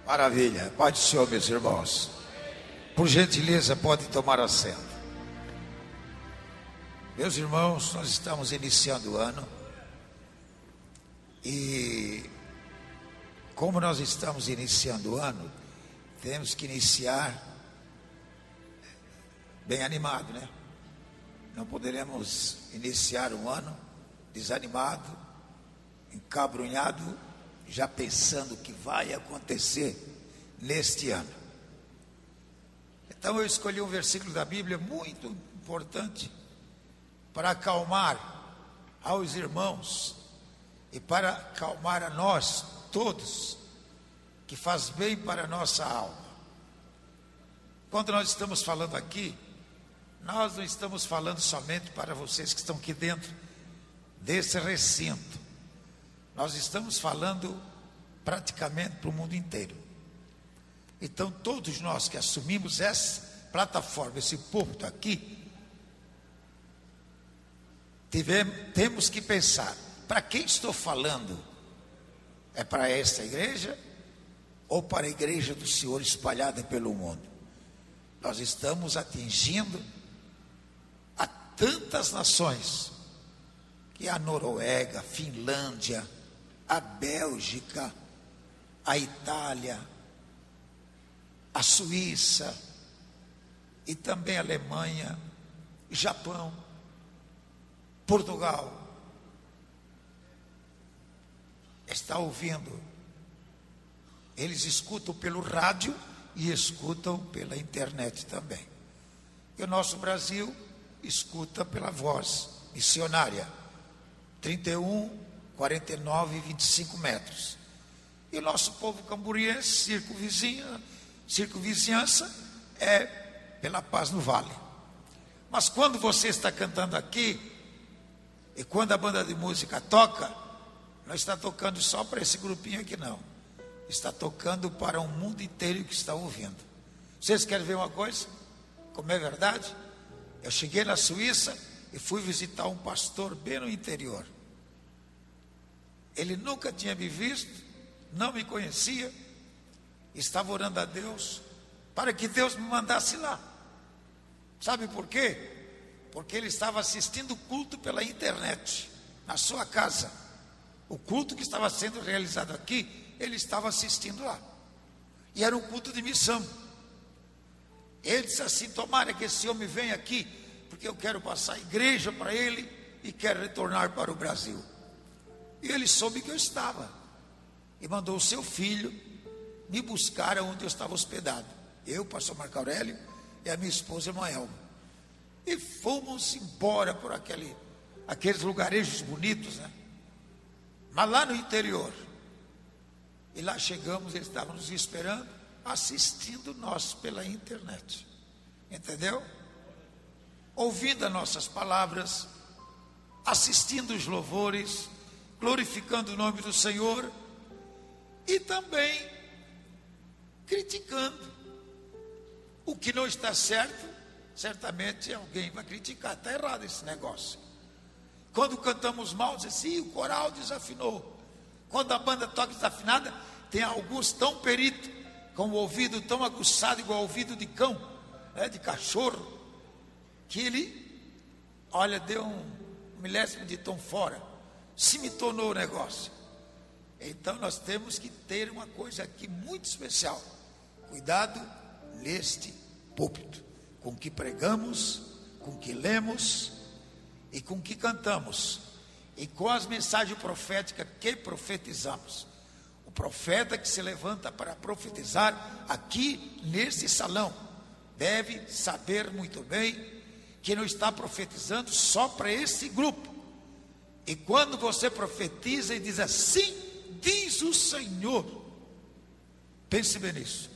Maravilha, Pai do Senhor, meus irmãos. Por gentileza, pode tomar assento. Meus irmãos, nós estamos iniciando o ano. E como nós estamos iniciando o ano, temos que iniciar bem animado, né? Não poderemos iniciar um ano desanimado, encabrunhado, já pensando o que vai acontecer neste ano. Então eu escolhi um versículo da Bíblia muito importante para acalmar aos irmãos e para acalmar a nós todos, que faz bem para a nossa alma. Quando nós estamos falando aqui, nós não estamos falando somente para vocês que estão aqui dentro desse recinto. Nós estamos falando praticamente para o mundo inteiro. Então todos nós que assumimos essa plataforma, esse púlpito aqui, temos que pensar: para quem estou falando? É para esta igreja ou para a igreja do Senhor espalhada pelo mundo? Nós estamos atingindo a tantas nações, que a Noruega, a Finlândia, a Bélgica, a Itália, a Suíça e também a Alemanha, Japão, Portugal. Está ouvindo? Eles escutam pelo rádio e escutam pela internet também. E o nosso Brasil escuta pela voz missionária, 31, 49 e 25 metros. E o nosso povo camburiense, circunvizinhança, é pela Paz no Vale. Mas quando você está cantando aqui, e quando a banda de música toca, não está tocando só para esse grupinho aqui, não. Está tocando para o mundo inteiro que está ouvindo. Vocês querem ver uma coisa? Como é verdade? Eu cheguei na Suíça e fui visitar um pastor bem no interior. Ele nunca tinha me visto, não me conhecia, estava orando a Deus para que Deus me mandasse lá. Sabe por quê? Porque ele estava assistindo o culto pela internet, na sua casa. O culto que estava sendo realizado aqui, ele estava assistindo lá. E era um culto de missão. Ele disse assim: tomara que esse homem venha aqui, porque eu quero passar a igreja para ele e quero retornar para o Brasil. E ele soube que eu estava e mandou o seu filho me buscar onde eu estava hospedado. Eu, pastor Marco Aurélio, e a minha esposa, irmã Elma. E fomos embora por aqueles lugarejos bonitos, né? Mas lá no interior. E lá chegamos, eles estavam nos esperando, assistindo nós pela internet. Entendeu? Ouvindo as nossas palavras, assistindo os louvores, glorificando o nome do Senhor e também criticando. O que não está certo, certamente alguém vai criticar. Está errado esse negócio. Quando cantamos mal, diz assim: o coral desafinou. Quando a banda toca desafinada, tem alguns tão peritos, com o ouvido tão aguçado, igual ao ouvido de cão, de cachorro, que ele, olha, deu um milésimo de tom fora, se me tornou o negócio. Então nós temos que ter uma coisa aqui muito especial: cuidado neste púlpito, com o que pregamos, com o que lemos e com o que cantamos, e com as mensagens proféticas que profetizamos. O profeta que se levanta para profetizar aqui nesse salão deve saber muito bem que não está profetizando só para esse grupo. E quando você profetiza e diz assim diz o Senhor, pense bem nisso.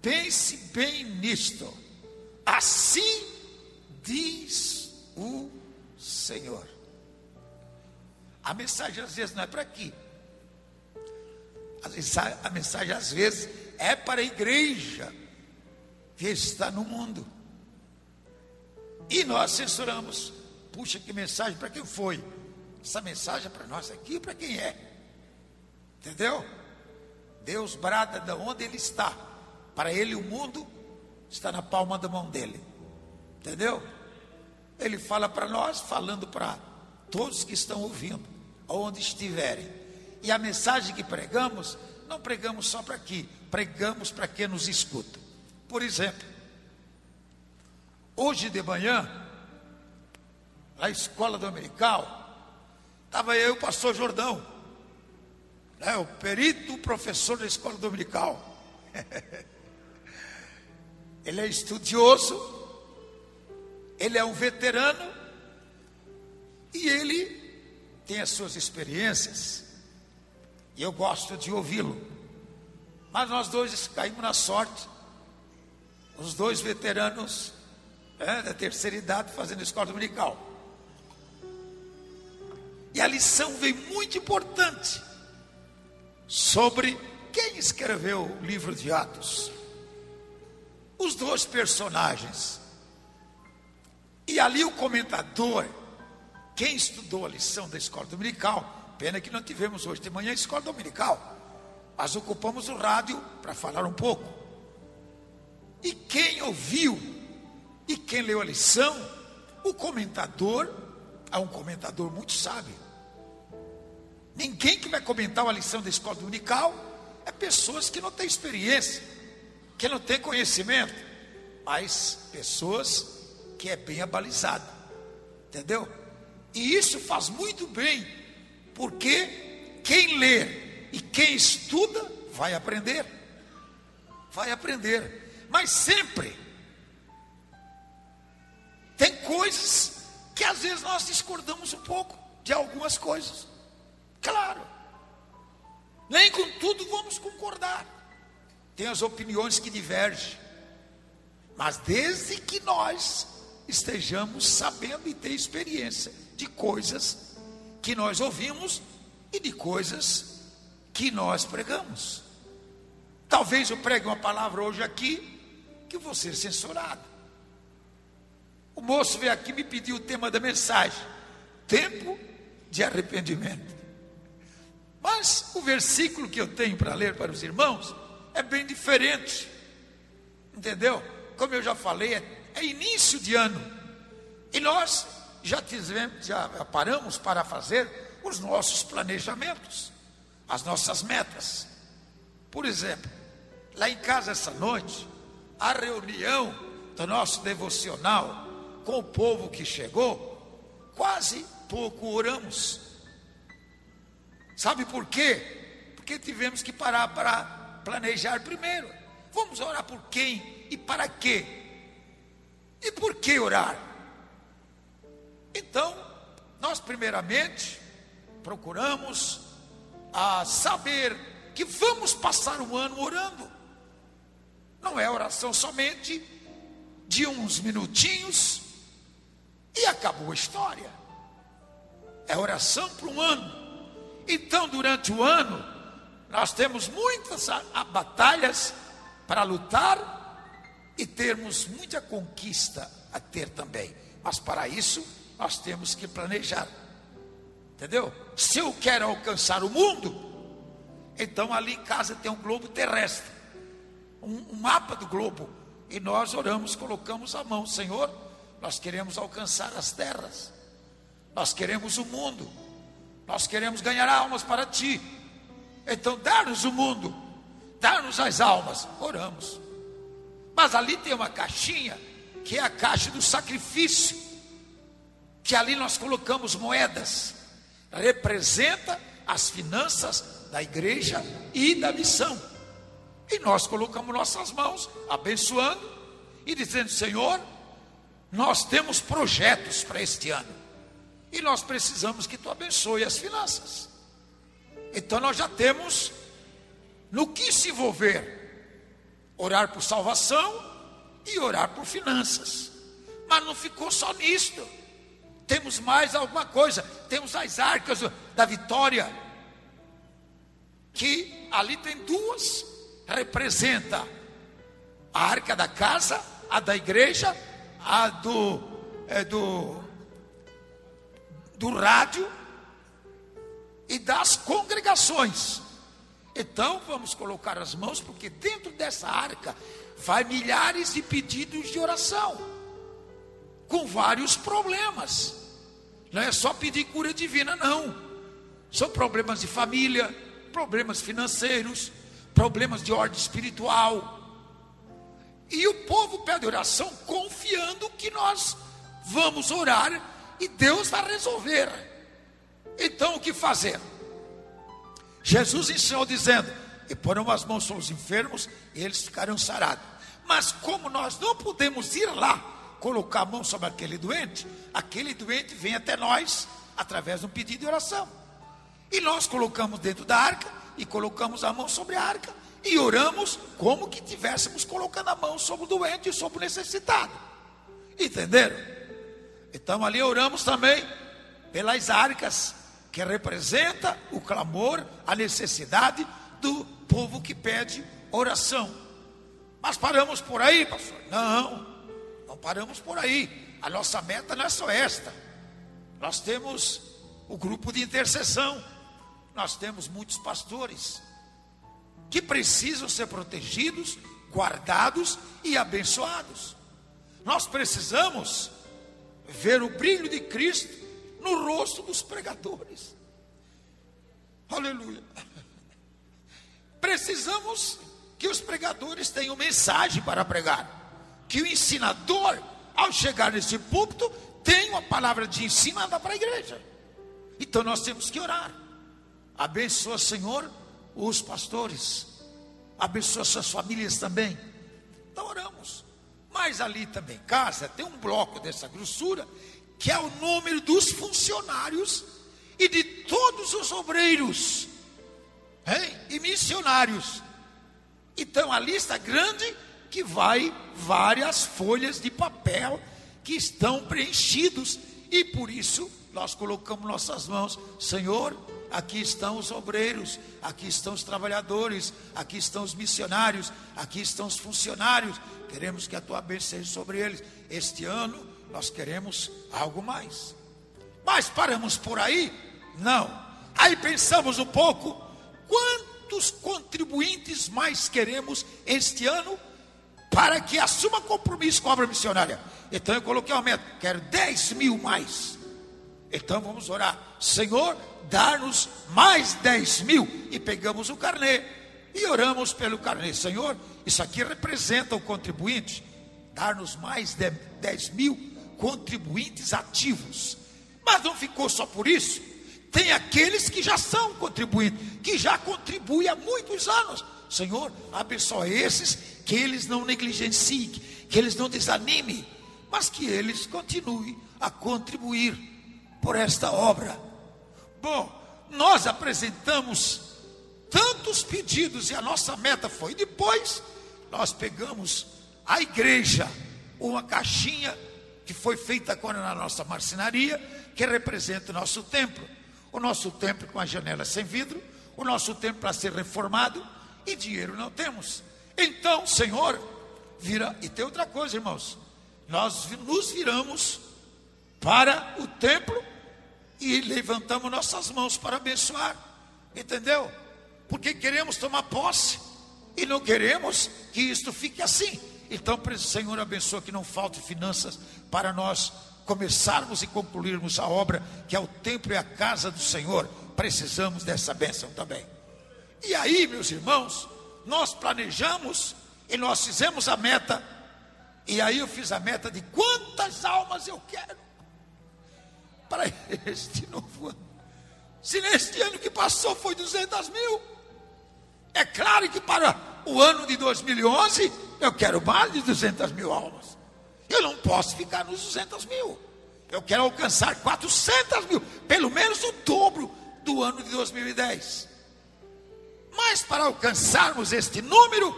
Pense bem nisto. Assim diz o Senhor. A mensagem às vezes não é para aqui. A mensagem às vezes é para a igreja que está no mundo. E nós censuramos. Puxa, que mensagem, para quem foi? Essa mensagem é para nós aqui, para quem é? Entendeu? Deus brada de onde Ele está. Para Ele o mundo está na palma da mão dEle. Entendeu? Ele fala para nós, falando para todos que estão ouvindo, onde estiverem. E a mensagem que pregamos, não pregamos só para aqui, pregamos para quem nos escuta. Por exemplo, hoje de manhã, na escola dominical, estava eu e o pastor Jordão, o perito professor da escola dominical. Ele é estudioso, ele é um veterano, e ele tem as suas experiências, e eu gosto de ouvi-lo. Mas nós dois caímos na sorte, os dois veteranos da terceira idade fazendo escola dominical. E a lição veio muito importante sobre quem escreveu o livro de Atos. Os dois personagens. E ali o comentador, quem estudou a lição da escola dominical, pena que não tivemos hoje de manhã a escola dominical, mas ocupamos o rádio para falar um pouco. E quem ouviu e quem leu a lição, o comentador é um comentador muito sábio. Ninguém que vai comentar uma lição da escola dominical é pessoas que não têm experiência, que não têm conhecimento, mas pessoas que é bem abalizado, entendeu? E isso faz muito bem, porque quem lê e quem estuda vai aprender, mas sempre tem coisas que às vezes nós discordamos um pouco de algumas coisas, claro, nem com tudo vamos concordar, tem as opiniões que divergem, mas desde que nós estejamos sabendo e ter experiência de coisas que nós ouvimos e de coisas que nós pregamos. Talvez eu pregue uma palavra hoje aqui que vou ser censurado. O moço veio aqui e me pediu o tema da mensagem: tempo de arrependimento. Mas o versículo que eu tenho para ler para os irmãos é bem diferente, entendeu? Como eu já falei, é início de ano, e nós já paramos para fazer os nossos planejamentos, as nossas metas. Por exemplo, lá em casa essa noite, a reunião do nosso devocional com o povo que chegou, quase pouco oramos. Sabe por quê? Porque tivemos que parar para planejar primeiro. Vamos orar por quem e para quê? E por que orar? Então, nós primeiramente procuramos saber que vamos passar um ano orando. Não é oração somente de uns minutinhos e acabou a história. É oração para um ano. Então, durante o ano, nós temos muitas batalhas para lutar e termos muita conquista a ter também. Mas para isso, nós temos que planejar. Entendeu? Se eu quero alcançar o mundo, então ali em casa tem um globo terrestre, um mapa do globo, e nós oramos, colocamos a mão: Senhor, nós queremos alcançar as terras, nós queremos o mundo, nós queremos ganhar almas para Ti. Então dá-nos o mundo, dá-nos as almas. Oramos. Mas ali tem uma caixinha, que é a caixa do sacrifício, que ali nós colocamos moedas, representa as finanças da igreja e da missão. E nós colocamos nossas mãos, abençoando e dizendo: Senhor, nós temos projetos para este ano, e nós precisamos que Tu abençoe as finanças. Então nós já temos no que se envolver: orar por salvação e orar por finanças. Mas não ficou só nisto. Temos mais alguma coisa. Temos as arcas da vitória, que ali tem duas. Representa a arca da casa, a da igreja, a do rádio e das congregações. Então vamos colocar as mãos, porque dentro dessa arca vai milhares de pedidos de oração, com vários problemas. Não é só pedir cura divina, não. São problemas de família, problemas financeiros, problemas de ordem espiritual. E o povo pede oração confiando que nós vamos orar e Deus vai resolver. Então o que fazer? Jesus ensinou dizendo: e porão as mãos sobre os enfermos e eles ficarão sarados. Mas como nós não podemos ir lá colocar a mão sobre aquele doente vem até nós através de um pedido de oração. E nós colocamos dentro da arca e colocamos a mão sobre a arca e oramos como que tivéssemos colocando a mão sobre o doente e sobre o necessitado. Entenderam? Então ali oramos também pelas arcas, que representa o clamor, a necessidade do povo que pede oração. Mas paramos por aí, pastor? Não paramos por aí. A nossa meta não é só esta. Nós temos o grupo de intercessão. Nós temos muitos pastores que precisam ser protegidos, guardados e abençoados. Nós precisamos ver o brilho de Cristo no rosto dos pregadores. Aleluia. Precisamos que os pregadores tenham mensagem para pregar, que o ensinador, ao chegar nesse púlpito, tenha uma palavra de ensino para a igreja. Então nós temos que orar. Abençoa, Senhor, os pastores, abençoa suas famílias também. Então oramos. Mas ali também em casa tem um bloco dessa grossura, que é o número dos funcionários e de todos os obreiros, e missionários. Então a lista grande, que vai várias folhas de papel que estão preenchidos, e por isso nós colocamos nossas mãos. Senhor, aqui estão os obreiros, aqui estão os trabalhadores, aqui estão os missionários, aqui estão os funcionários. Queremos que a tua bênção seja sobre eles. Este ano nós queremos algo mais. Mas paramos por aí? Não. Aí pensamos um pouco: quantos contribuintes mais queremos este ano para que assuma compromisso com a obra missionária? Então eu coloquei uma meta: quero 10 mil mais. Então vamos orar: Senhor, dá-nos mais 10 mil. E pegamos o carnê e oramos pelo carnê. Senhor, isso aqui representa o contribuinte. Dar-nos mais 10 mil contribuintes ativos. Mas não ficou só por isso. Tem aqueles que já são contribuintes, que já contribuem há muitos anos. Senhor, abençoa esses, que eles não negligenciem, que eles não desanimem, mas que eles continuem a contribuir por esta obra. Bom, nós apresentamos tantos pedidos e a nossa meta foi: depois nós pegamos a igreja, uma caixinha que foi feita agora na nossa marcenaria, que representa o nosso templo. O nosso templo com a janela sem vidro, o nosso templo para ser reformado, e dinheiro não temos. Então, Senhor, vira. E tem outra coisa, irmãos: nós nos viramos para o templo e levantamos nossas mãos para abençoar. Entendeu? Porque queremos tomar posse e não queremos que isto fique assim. Então, Senhor, abençoa que não falte finanças para nós começarmos e concluirmos a obra, que é o templo e a casa do Senhor. Precisamos dessa bênção também. E aí, meus irmãos, nós planejamos e nós fizemos a meta. E aí eu fiz a meta de quantas almas eu quero para este novo ano. Se neste ano que passou foi 200 mil, é claro que para o ano de 2011 eu quero mais de 200 mil almas. Eu não posso ficar nos 200 mil. Eu quero alcançar 400 mil, pelo menos o dobro do ano de 2010. Mas para alcançarmos este número,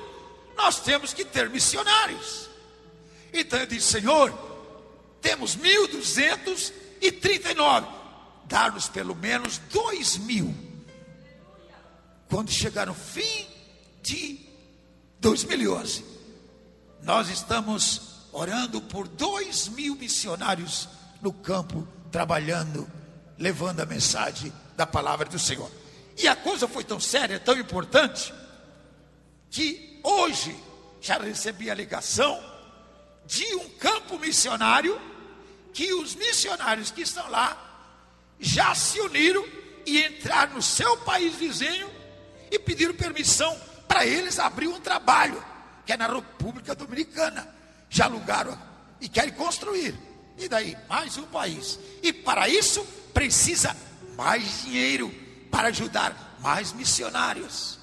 nós temos que ter missionários. Então eu disse: Senhor, temos 1.239, dar-nos pelo menos 2.000. Quando chegar no fim de 2011, nós estamos orando por 2.000 missionários no campo, trabalhando, levando a mensagem da palavra do Senhor. E a coisa foi tão séria, tão importante, que hoje já recebi a ligação de um campo missionário, que os missionários que estão lá já se uniram e entraram no seu país vizinho e pediram permissão para eles abrir um trabalho, que é na República Dominicana. Já alugaram e querem construir. E daí, mais um país. E para isso, precisa mais dinheiro para ajudar mais missionários.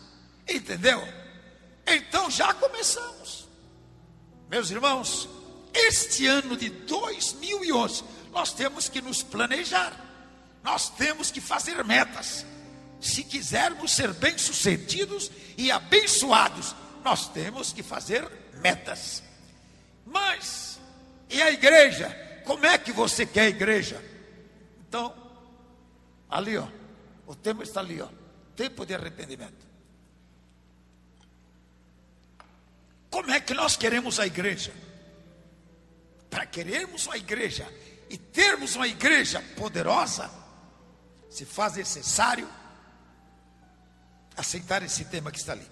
Entendeu? Então já começamos. Meus irmãos, este ano de 2011, nós temos que nos planejar. Nós temos que fazer metas. Se quisermos ser bem-sucedidos e abençoados, nós temos que fazer metas. Mas, e a igreja? Como é que você quer a igreja? Então, ali ó, o tema está ali ó, tempo de arrependimento. Como é que nós queremos a igreja? Para querermos uma igreja e termos uma igreja poderosa, se faz necessário aceitar esse tema que está ali.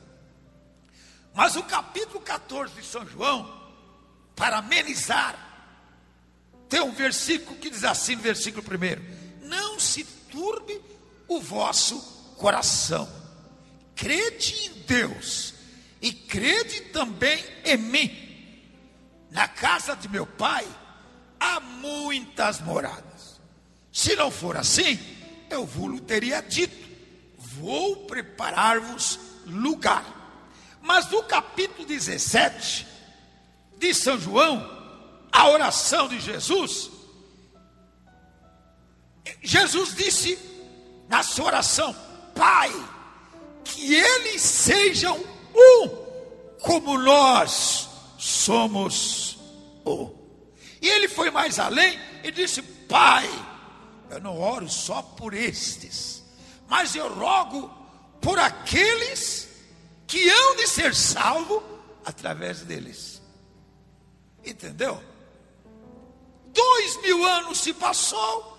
Mas o capítulo 14 de São João, para amenizar, tem um versículo que diz assim, no versículo 1: não se turbe o vosso coração, crede em Deus e crede também em mim. Na casa de meu pai há muitas moradas. Se não for assim, eu vos teria dito: vou preparar-vos lugar. Mas no capítulo 17 de São João, a oração de Jesus, Jesus disse na sua oração: Pai, que eles sejam um, como nós somos um. E ele foi mais além e disse: Pai, eu não oro só por estes, mas eu rogo por aqueles que hão de ser salvos através deles. Entendeu? 2000 anos se passou,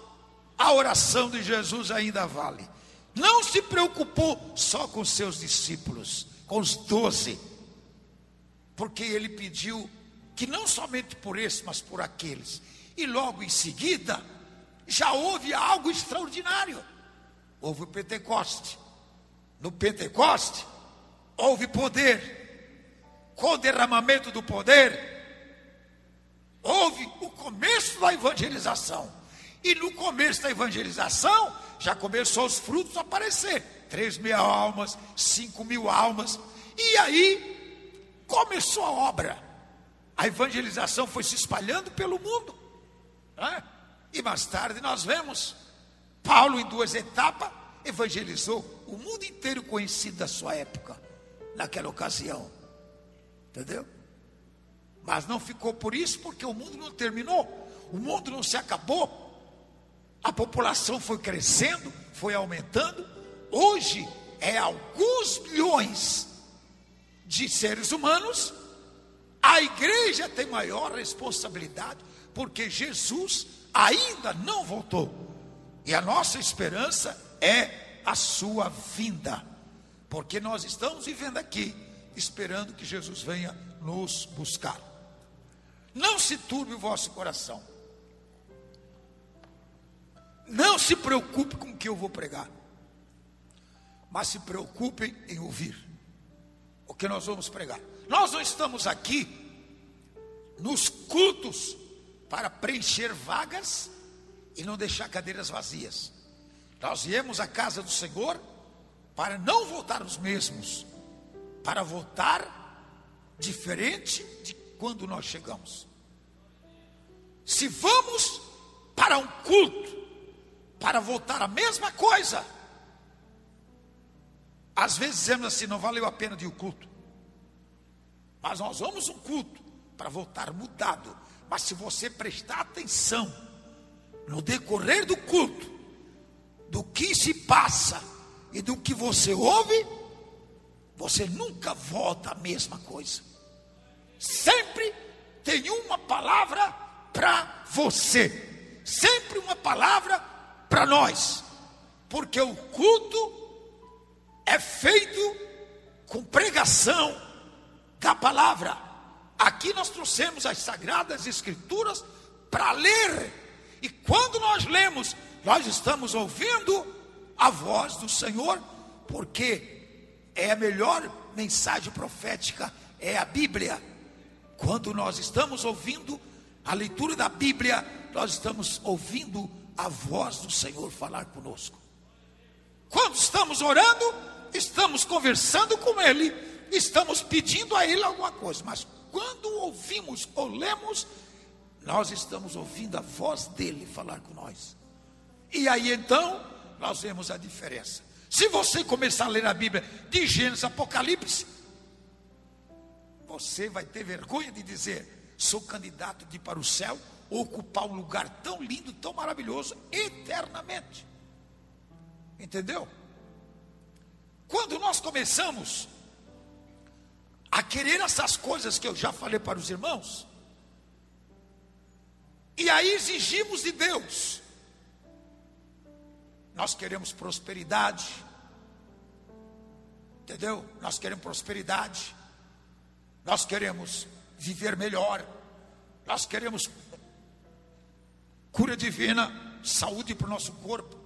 a oração de Jesus ainda vale. Não se preocupou só com seus discípulos, com os 12, porque ele pediu que não somente por esse, mas por aqueles. E logo em seguida, já houve algo extraordinário. Houve o Pentecoste. No Pentecoste, houve poder. Com o derramamento do poder, houve o começo da evangelização. E no começo da evangelização, já começou os frutos a aparecer. 3.000 almas, 5.000 almas. E aí, começou a obra. A evangelização foi se espalhando pelo mundo, né? E mais tarde nós vemos Paulo, em 2 etapas, evangelizou o mundo inteiro conhecido da sua época, naquela ocasião. Entendeu? Mas não ficou por isso, porque o mundo não terminou, o mundo não se acabou. A população foi crescendo, foi aumentando. Hoje é alguns milhões de seres humanos. A igreja tem maior responsabilidade, porque Jesus ainda não voltou. E a nossa esperança é a sua vinda, porque nós estamos vivendo aqui, esperando que Jesus venha nos buscar. Não se turbe o vosso coração. Não se preocupe com o que eu vou pregar, mas se preocupem em ouvir o que nós vamos pregar. Nós não estamos aqui nos cultos para preencher vagas e não deixar cadeiras vazias. Nós viemos à casa do Senhor para não voltar os mesmos, para voltar diferente de quando nós chegamos. Se vamos para um culto para voltar a mesma coisa, às vezes dizemos assim: não valeu a pena de ir ao culto. Mas nós vamos um culto para voltar mudado. Mas se você prestar atenção no decorrer do culto, do que se passa e do que você ouve, você nunca volta a mesma coisa. Sempre tem uma palavra para você, sempre uma palavra para nós, porque o culto é feito com pregação da palavra. Aqui nós trouxemos as Sagradas Escrituras para ler. E quando nós lemos, nós estamos ouvindo a voz do Senhor, porque é a melhor mensagem profética, é a Bíblia. Quando nós estamos ouvindo a leitura da Bíblia, nós estamos ouvindo a voz do Senhor falar conosco. Quando estamos orando, estamos conversando com Ele, estamos pedindo a Ele alguma coisa. Mas quando ouvimos ou lemos, nós estamos ouvindo a voz dEle falar com nós. E aí então, nós vemos a diferença. Se você começar a ler a Bíblia de Gênesis a Apocalipse, você vai ter vergonha de dizer: sou candidato de ir para o céu, ocupar um lugar tão lindo, tão maravilhoso, eternamente. Entendeu? Quando nós começamos a querer essas coisas que eu já falei para os irmãos, e aí exigimos de Deus, nós queremos prosperidade, entendeu? Nós queremos prosperidade, nós queremos viver melhor, nós queremos cura divina, saúde para o nosso corpo,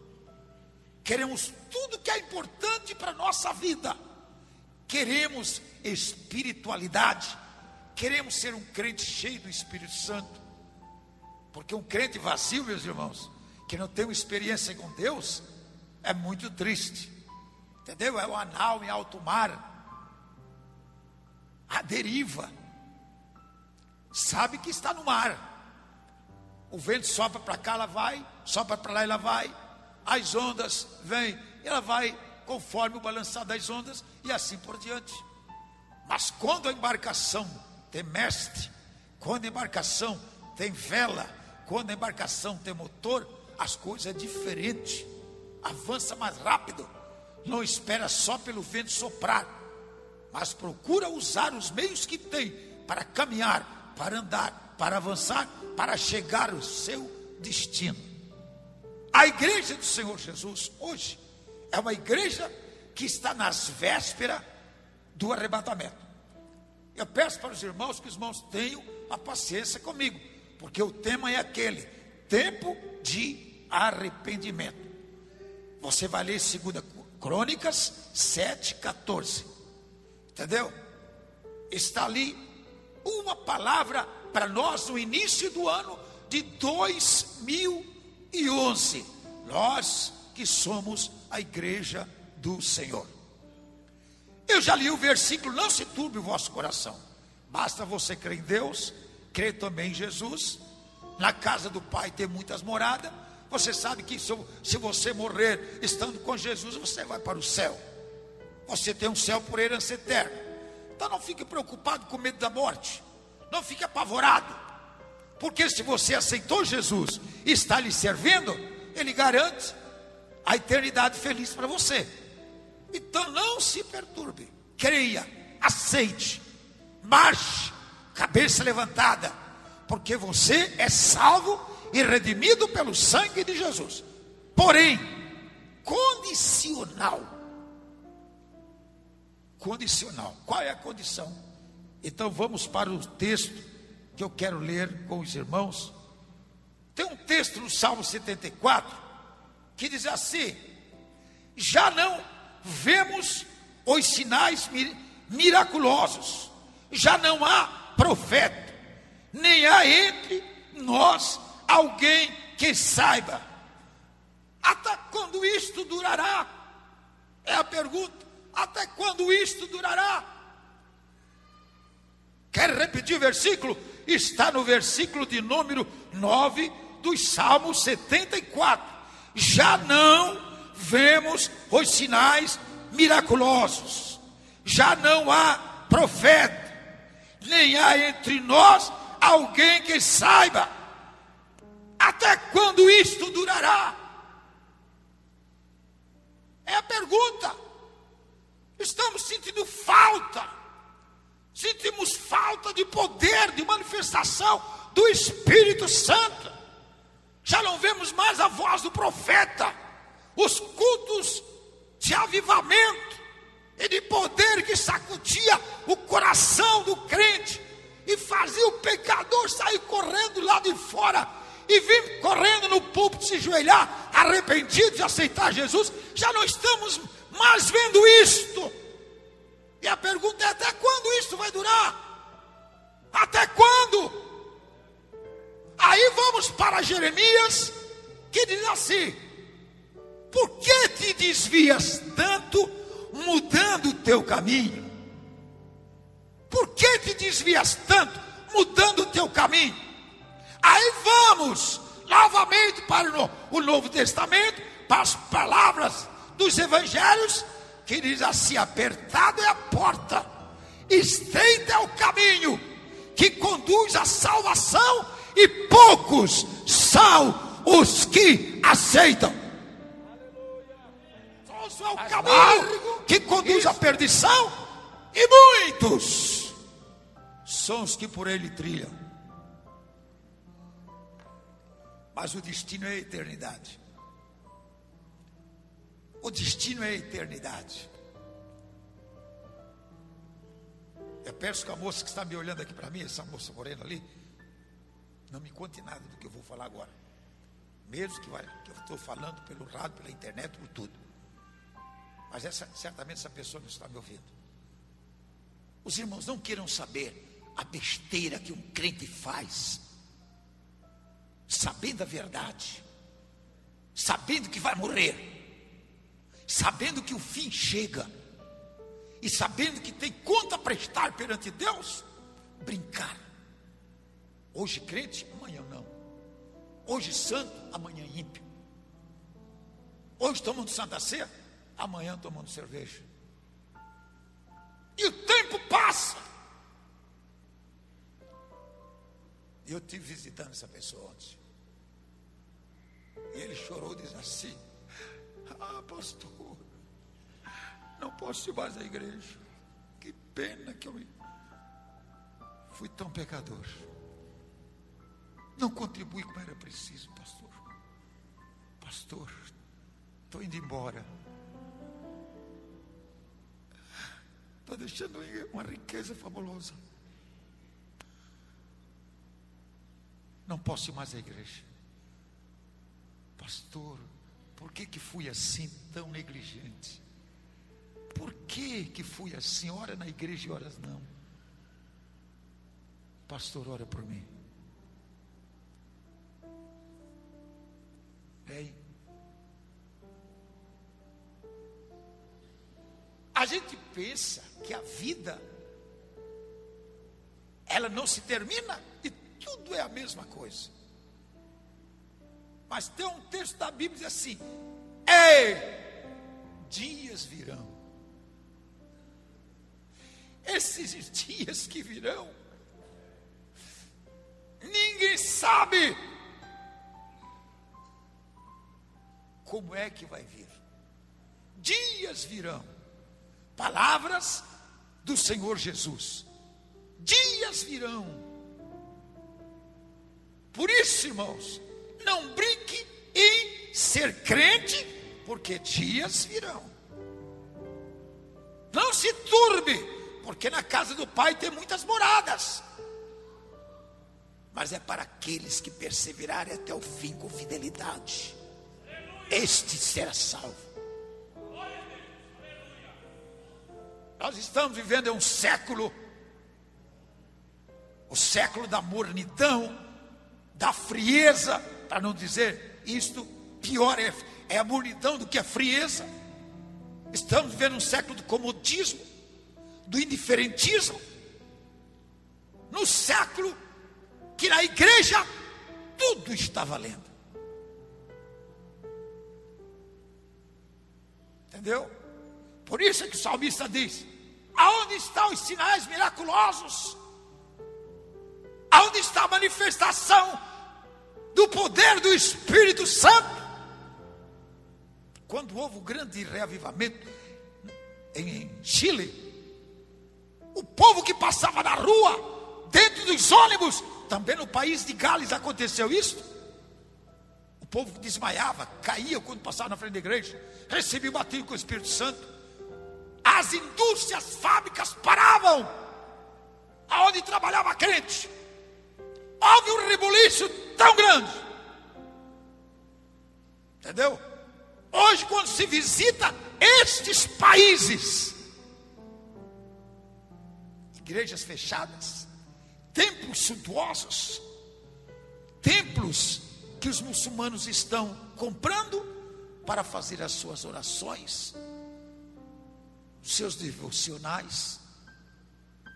queremos tudo que é importante para a nossa vida, queremos espiritualidade, queremos ser um crente cheio do Espírito Santo, porque um crente vazio, meus irmãos, que não tem uma experiência com Deus, é muito triste, entendeu? É o anal em alto mar, a deriva, sabe que está no mar, o vento sopra para cá, ela vai, sopra para lá, ela vai, as ondas vêm, ela vai conforme o balançar das ondas, e assim por diante. Mas quando a embarcação tem mestre, quando a embarcação tem vela, quando a embarcação tem motor, as coisas é diferente, avança mais rápido, não espera só pelo vento soprar, mas procura usar os meios que tem para caminhar, para andar, para avançar, para chegar ao seu destino. A igreja do Senhor Jesus hoje é uma igreja que está nas vésperas do arrebatamento. Eu peço para os irmãos que os irmãos tenham a paciência comigo, porque o tema é aquele, tempo de arrependimento. Você vai ler 2 Crônicas 7:14, entendeu? Está ali uma palavra para nós no início do ano de 2011, nós que somos a igreja do Senhor. Eu já li o versículo, não se turbe o vosso coração, basta você crer em Deus, crer também em Jesus. Na casa do Pai tem muitas moradas. Você sabe que se você morrer estando com Jesus, você vai para o céu, você tem um céu por herança eterna. Então não fique preocupado com medo da morte, não fique apavorado, porque se você aceitou Jesus e está lhe servindo, Ele garante a eternidade feliz para você. Então não se perturbe, creia, aceite, marche, cabeça levantada, porque você é salvo e redimido pelo sangue de Jesus. Porém, condicional. Qual é a condição? Então vamos para o texto que eu quero ler com os irmãos. Tem um texto no Salmo 74 que diz assim: já não vemos os sinais miraculosos, já não há profeta, nem há entre nós alguém que saiba. Até quando isto durará? É a pergunta. Até quando isto durará? Quer repetir o versículo? Está no versículo de número 9 dos Salmos 74. Já não vemos os sinais miraculosos, já não há profeta, nem há entre nós alguém que saiba. Até quando isto durará? É a pergunta. Estamos sentindo falta, sentimos falta de poder, de manifestação do Espírito Santo. Já não vemos mais a voz do profeta, os cultos de avivamento, e de poder que sacudia o coração do crente e fazia o pecador sair correndo lá de fora e vir correndo no púlpito se ajoelhar, arrependido de aceitar Jesus. Já não estamos mais vendo isto. E a pergunta é: até quando isso vai durar? Até quando? Aí vamos para Jeremias, que diz assim: por que te desvias tanto, mudando o teu caminho? Por que te desvias tanto, mudando o teu caminho? Aí vamos novamente para o Novo Testamento, para as palavras dos evangelhos, que diz assim: apertada é a porta, estreito é o caminho que conduz à salvação, e poucos são os que aceitam. Só é o caminho que conduz à perdição, e muitos são os que por ele trilham. Mas o destino é a eternidade. O destino é a eternidade. Eu peço que a moça que está me olhando aqui para mim, essa moça morena ali, não me conte nada do que eu vou falar agora. Mesmo que eu estou falando pelo rádio, pela internet, por tudo. Mas certamente essa pessoa não está me ouvindo. Os irmãos não queiram saber a besteira que um crente faz, sabendo a verdade, sabendo que vai morrer, sabendo que o fim chega, e sabendo que tem conta a prestar perante Deus, brincar. Hoje crente, amanhã não. Hoje santo, amanhã ímpio. Hoje tomando Santa Ceia, amanhã tomando cerveja. E o tempo passa. E eu estive visitando essa pessoa ontem. E ele chorou, diz assim: ah, pastor, não posso ir mais à igreja. Que pena que eu fui tão pecador. Não contribui como era preciso, pastor. Pastor, estou indo embora. Estou deixando uma riqueza fabulosa. Não posso ir mais à igreja. Pastor, por que fui assim tão negligente? Por que fui assim? Ora na igreja e horas não. Pastor, ora por mim. Bem, a gente pensa que a vida, ela não se termina e tudo é a mesma coisa. Mas tem um texto da Bíblia que diz assim: ei, dias virão. Esses dias que virão, ninguém sabe como é que vai vir. Dias virão. Palavras do Senhor Jesus. Dias virão. Por isso, irmãos, não brinque em ser crente, porque dias virão. Não se turbe, porque na casa do Pai tem muitas moradas. Mas é para aqueles que perseverarem até o fim com fidelidade. Este será salvo. Nós estamos vivendo em um século, o século da mornidão, da frieza, para não dizer isto, pior é a mornidão do que a frieza. Estamos vivendo um século do comodismo, do indiferentismo, no século que na igreja tudo está valendo. Entendeu? Por isso é que o salmista diz: aonde estão os sinais miraculosos? Aonde está a manifestação do poder do Espírito Santo? Quando houve o grande reavivamento em Chile, o povo que passava na rua, dentro dos ônibus, também no país de Gales aconteceu isso. O povo desmaiava, caía quando passava na frente da igreja, recebia o batismo com o Espírito Santo. as indústrias, as fábricas paravam aonde trabalhava crente. Houve um rebuliço tão grande. Entendeu? Hoje, quando se visita estes países, igrejas fechadas, templos suntuosos, templos que os muçulmanos estão comprando para fazer as suas orações, os seus devocionais,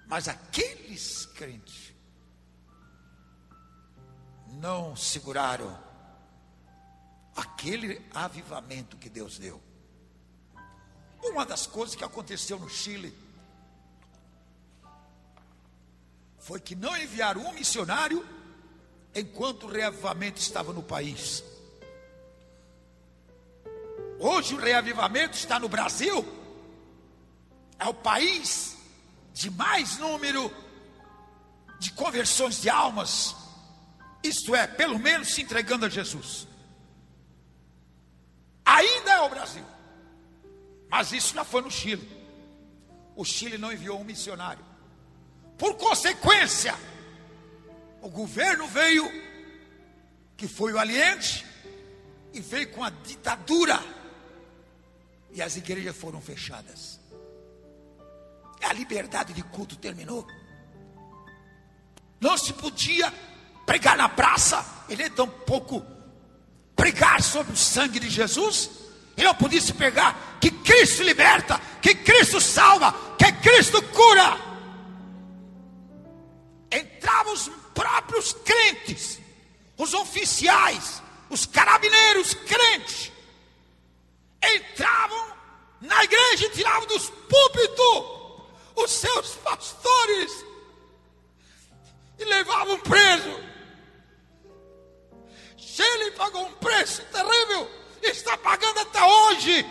mas aqueles crentes não seguraram aquele avivamento que Deus deu. Uma das coisas que aconteceu no Chile foi que não enviaram um missionário enquanto o reavivamento estava no país. Hoje o reavivamento está no Brasil. É o país de mais número de conversões de almas, isto é, pelo menos se entregando a Jesus. Ainda é o Brasil, mas isso já foi no Chile. O Chile não enviou um missionário. Por consequência, o governo veio, que foi o Allende, e veio com a ditadura, e as igrejas foram fechadas. A liberdade de culto terminou. Não se podia pregar na praça, e nem tampouco pregar sobre o sangue de Jesus. E não podia se pregar que Cristo liberta, que Cristo salva, que Cristo cura. Entravam os próprios crentes, os oficiais, os carabineiros crentes, entravam na igreja e tiravam dos púlpitos os seus pastores e levavam preso. Chile pagou um preço terrível, está pagando até hoje.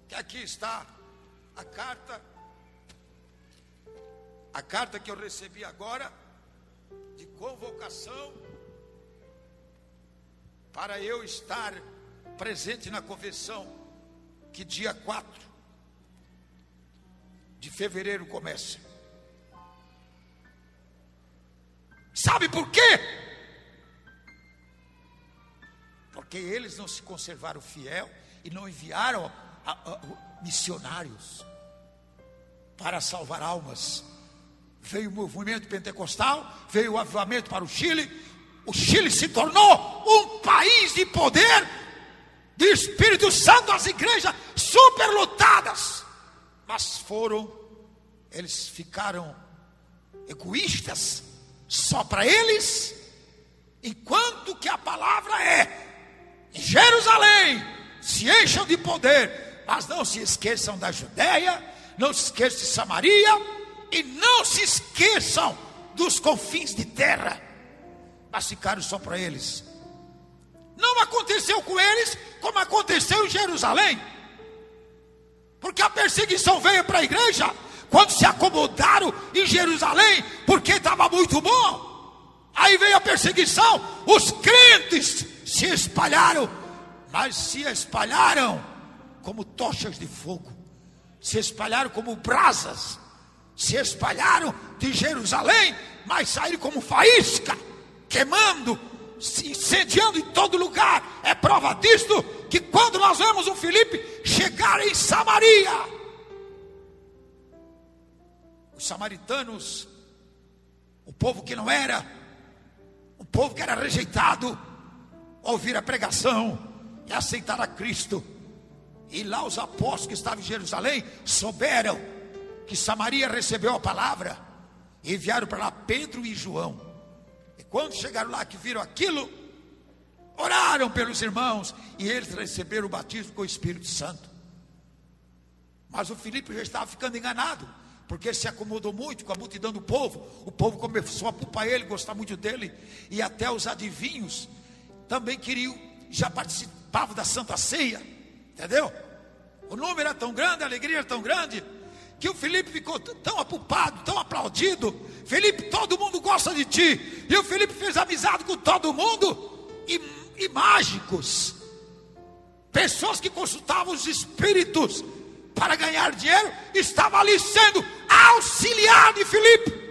Que aqui está a carta que eu recebi agora de convocação para eu estar presente na convenção que dia 4 de fevereiro começa. Sabe por quê? Porque eles não se conservaram fiel e não enviaram missionários para salvar almas. Veio o movimento pentecostal, veio o avivamento para o Chile. O Chile se tornou um país de poder, de Espírito Santo, as igrejas superlotadas. Mas eles ficaram egoístas, só para eles, enquanto que a palavra é: em Jerusalém se encham de poder, mas não se esqueçam da Judeia, não se esqueçam de Samaria, e não se esqueçam dos confins de terra. Mas ficaram só para eles. Não aconteceu com eles como aconteceu em Jerusalém, porque a perseguição veio para a igreja quando se acomodaram em Jerusalém, porque estava muito bom. Aí veio a perseguição, os crentes se espalharam, mas se espalharam como tochas de fogo, se espalharam como brasas, se espalharam de Jerusalém, mas saíram como faísca, queimando, incendiando em todo lugar. É prova disto que quando nós vemos o Filipe chegar em Samaria, os samaritanos, o povo que não era, o povo que era rejeitado, ouvir a pregação e aceitar a Cristo. E lá os apóstolos que estavam em Jerusalém souberam que Samaria recebeu a palavra, e enviaram para lá Pedro e João. E quando chegaram lá, que viram aquilo, oraram pelos irmãos, e eles receberam o batismo com o Espírito Santo. Mas o Filipe já estava ficando enganado, porque se acomodou muito com a multidão do povo. O povo começou a pupar ele, gostar muito dele, e até os adivinhos também queriam, já participavam da Santa Ceia, entendeu? O número era tão grande, a alegria era tão grande, que o Filipe ficou tão apupado, tão aplaudido. Filipe, todo mundo gosta de ti. E o Filipe fez amizade com todo mundo, e mágicos, pessoas que consultavam os espíritos, para ganhar dinheiro, estava ali sendo auxiliar de Filipe.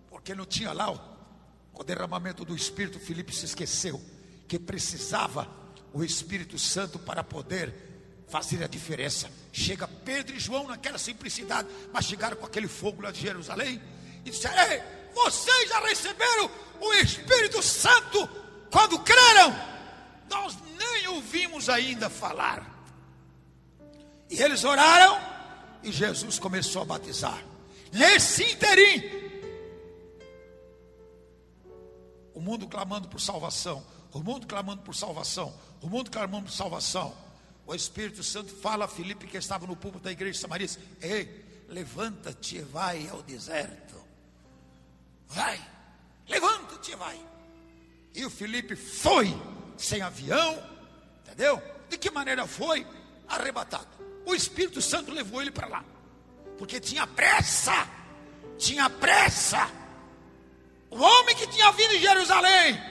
Porque não tinha lá o derramamento do Espírito. Filipe se esqueceu que precisava o Espírito Santo para poder fazer a diferença. Chega Pedro e João naquela simplicidade, mas chegaram com aquele fogo lá de Jerusalém e disseram: ei, vocês já receberam o Espírito Santo quando creram? Nós nem ouvimos ainda falar. E eles oraram e Jesus começou a batizar. Nesse interim, o mundo clamando por salvação, o mundo clamando por salvação, o mundo clamando por salvação. O Espírito Santo fala a Filipe, que estava no púlpito da igreja de Samaria: ei, levanta-te e vai ao deserto. Vai, levanta-te e vai. E o Filipe foi, sem avião, entendeu? De que maneira foi? Arrebatado. O Espírito Santo levou ele para lá, porque tinha pressa. Tinha pressa. O homem que tinha vindo de Jerusalém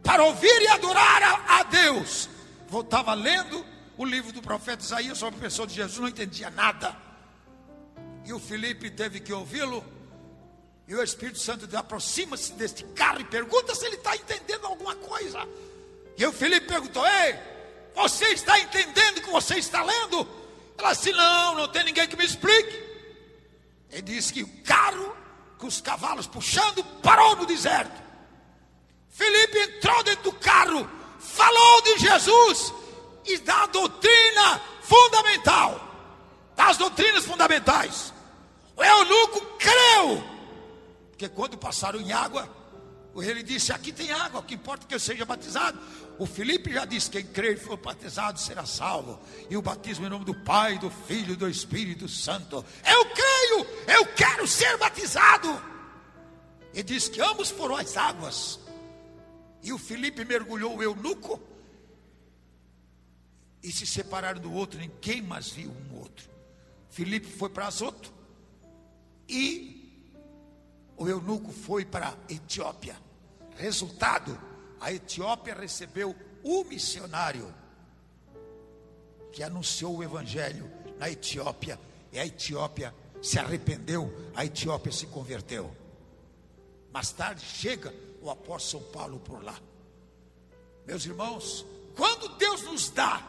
para ouvir e adorar a Deus, voltava lendo o livro do profeta Isaías sobre a pessoa de Jesus, não entendia nada. E o Filipe teve que ouvi-lo. E o Espírito Santo aproxima-se deste carro e pergunta se ele está entendendo alguma coisa. E o Filipe perguntou: ei, você está entendendo o que você está lendo? Ela disse: não tem ninguém que me explique. Ele disse que o carro, com os cavalos puxando, parou no deserto. Filipe entrou dentro do carro, falou de Jesus e da doutrina fundamental, das doutrinas fundamentais. O eunuco creu, porque quando passaram em água, ele disse: aqui tem água, o que importa é que eu seja batizado. O Filipe já disse: quem crer e for batizado será salvo. E o batismo em nome do Pai, do Filho e do Espírito Santo. Eu creio, eu quero ser batizado. E diz que ambos foram às águas. E o Filipe mergulhou o eunuco, e se separaram do outro, ninguém mais viu um outro. Filipe foi para Azoto, e o eunuco foi para a Etiópia. Resultado: a Etiópia recebeu o missionário que anunciou o evangelho na Etiópia, e a Etiópia se arrependeu, a Etiópia se converteu. Mais tarde chega o apóstolo São Paulo por lá. Meus irmãos, quando Deus nos dá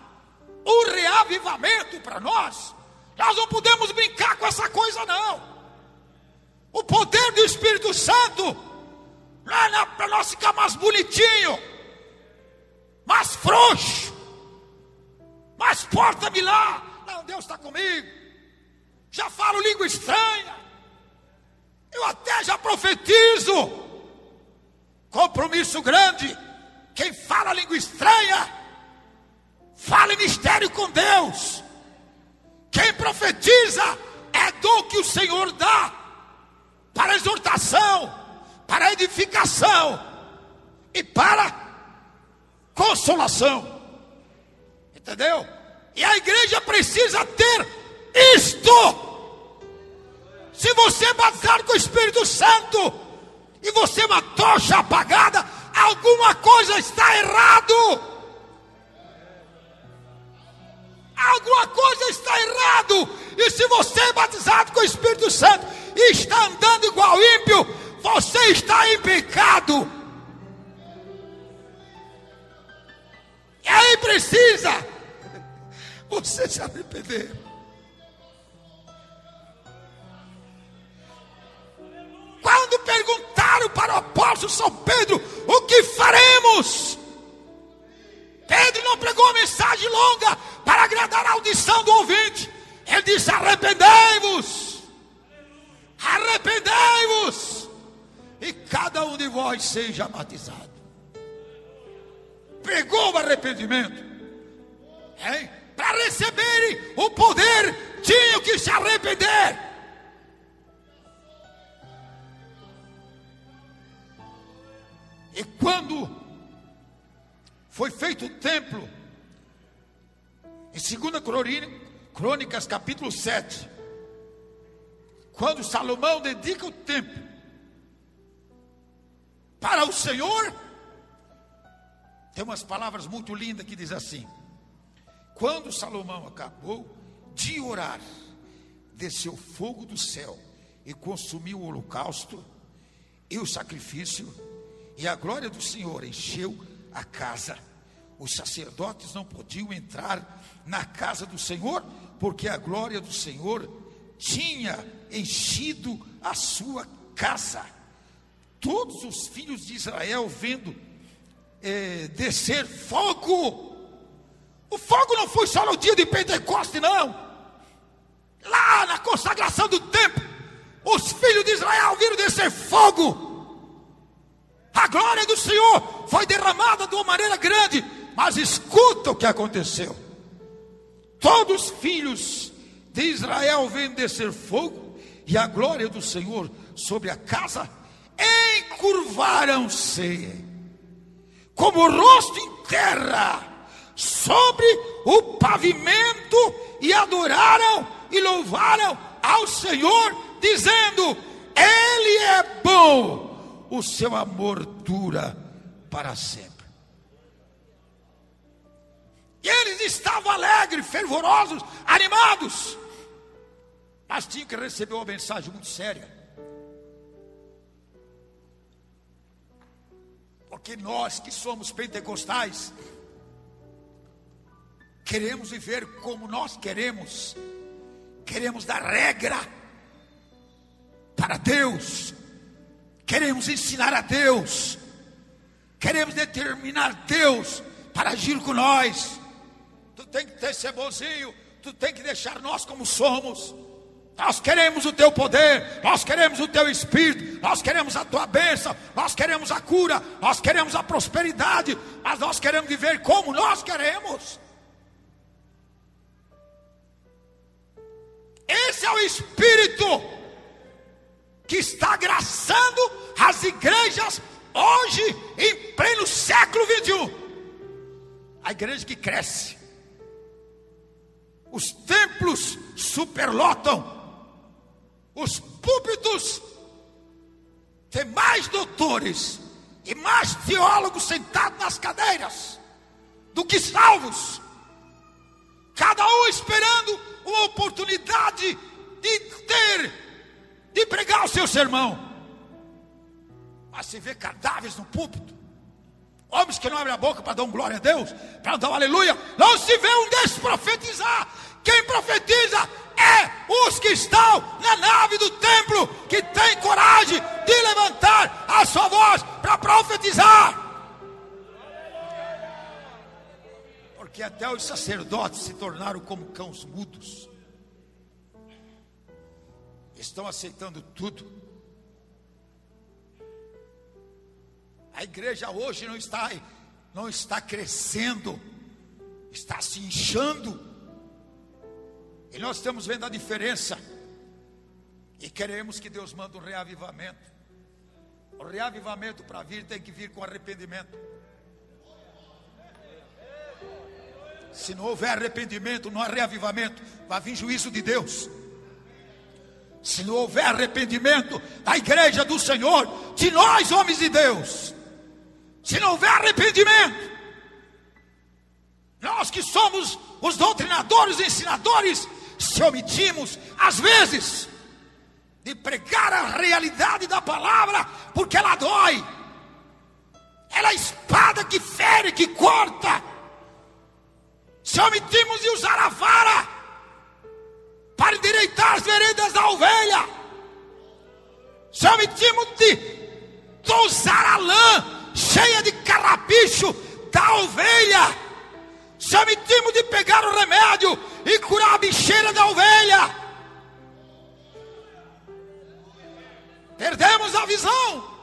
o reavivamento para nós não podemos brincar com essa coisa não. O poder do Espírito Santo não é para nós ficar mais bonitinho, mais frouxo, mais porta-me lá. Não, Deus está comigo, já falo língua estranha, eu até já profetizo. Compromisso grande: quem fala língua estranha, fala em mistério com Deus. Quem profetiza é dom que o Senhor dá para exortação, para edificação e para consolação. Entendeu? E a igreja precisa ter isto. Se você é batizado com o Espírito Santo e você é uma tocha apagada, alguma coisa está errado. Alguma coisa está errado. E se você é batizado com o Espírito Santo e está andando igual ímpio, você está em pecado. E aí precisa você se arrepender. Quando perguntaram para o apóstolo São Pedro: o que faremos? Pedro não pregou uma mensagem longa para agradar a audição do ouvinte. Ele disse: arrependei-vos, arrependei-vos, e cada um de vós seja batizado. Pregou o arrependimento, hein? Para receberem o poder, tinham que se arrepender. E quando foi feito o templo, em 2 Crônicas capítulo 7, quando Salomão dedica o templo para o Senhor, Tem umas palavras muito lindas que diz assim: quando Salomão acabou de orar, desceu fogo do céu e consumiu o holocausto e o sacrifício, e a glória do Senhor encheu a casa. Os sacerdotes não podiam entrar na casa do Senhor, porque a glória do Senhor tinha enchido a sua casa. Todos os filhos de Israel vendo descer fogo. O fogo não foi só no dia de Pentecoste, não. Lá na consagração do templo, os filhos de Israel viram descer fogo. A glória do Senhor foi derramada de uma maneira grande. Mas escuta o que aconteceu. Todos os filhos de Israel vendo descer fogo, e a glória do Senhor sobre a casa, encurvaram-se como o rosto em terra sobre o pavimento, e adoraram e louvaram ao Senhor, dizendo: Ele é bom, o seu amor dura para sempre. E eles estavam alegres, fervorosos, animados, mas tinham que receber uma mensagem muito séria. Porque nós que somos pentecostais queremos viver como nós queremos. Queremos dar regra para Deus. Queremos ensinar a Deus. Queremos determinar Deus para agir com nós. Tu tem que ser bonzinho, tu tem que deixar nós como somos. Nós queremos o teu poder, nós queremos o teu espírito, nós queremos a tua bênção, nós queremos a cura, nós queremos a prosperidade, mas nós queremos viver como nós queremos. Esse é o espírito que está agraçando as igrejas hoje, em pleno século 21. A igreja que cresce, os templos superlotam, os púlpitos tem mais doutores e mais teólogos sentados nas cadeiras do que salvos, cada um esperando uma oportunidade de pregar o seu sermão. Mas se vê cadáveres no púlpito, homens que não abrem a boca para dar um glória a Deus, para dar um aleluia. Não se vê um desses profetizar. Quem profetiza é os que estão na nave do templo, que tem coragem de levantar a sua voz para profetizar. Porque até os sacerdotes se tornaram como cães mudos. Estão aceitando tudo. A igreja hoje não está crescendo, está se inchando. E nós estamos vendo a diferença. E queremos que Deus mande um reavivamento. O reavivamento para vir tem que vir com arrependimento. Se não houver arrependimento, não há reavivamento, vai vir juízo de Deus. Se não houver arrependimento da igreja do Senhor, de nós homens de Deus, se não houver arrependimento, nós que somos os doutrinadores e ensinadores, se omitimos às vezes de pregar a realidade da palavra, porque ela dói, ela é a espada que fere, que corta. Se omitimos de usar a vara para endireitar as veredas da ovelha, se omitimos de usar a lã cheia de carrapicho da ovelha, se omitimos de pegar o remédio e curar a bicheira da ovelha, perdemos a visão.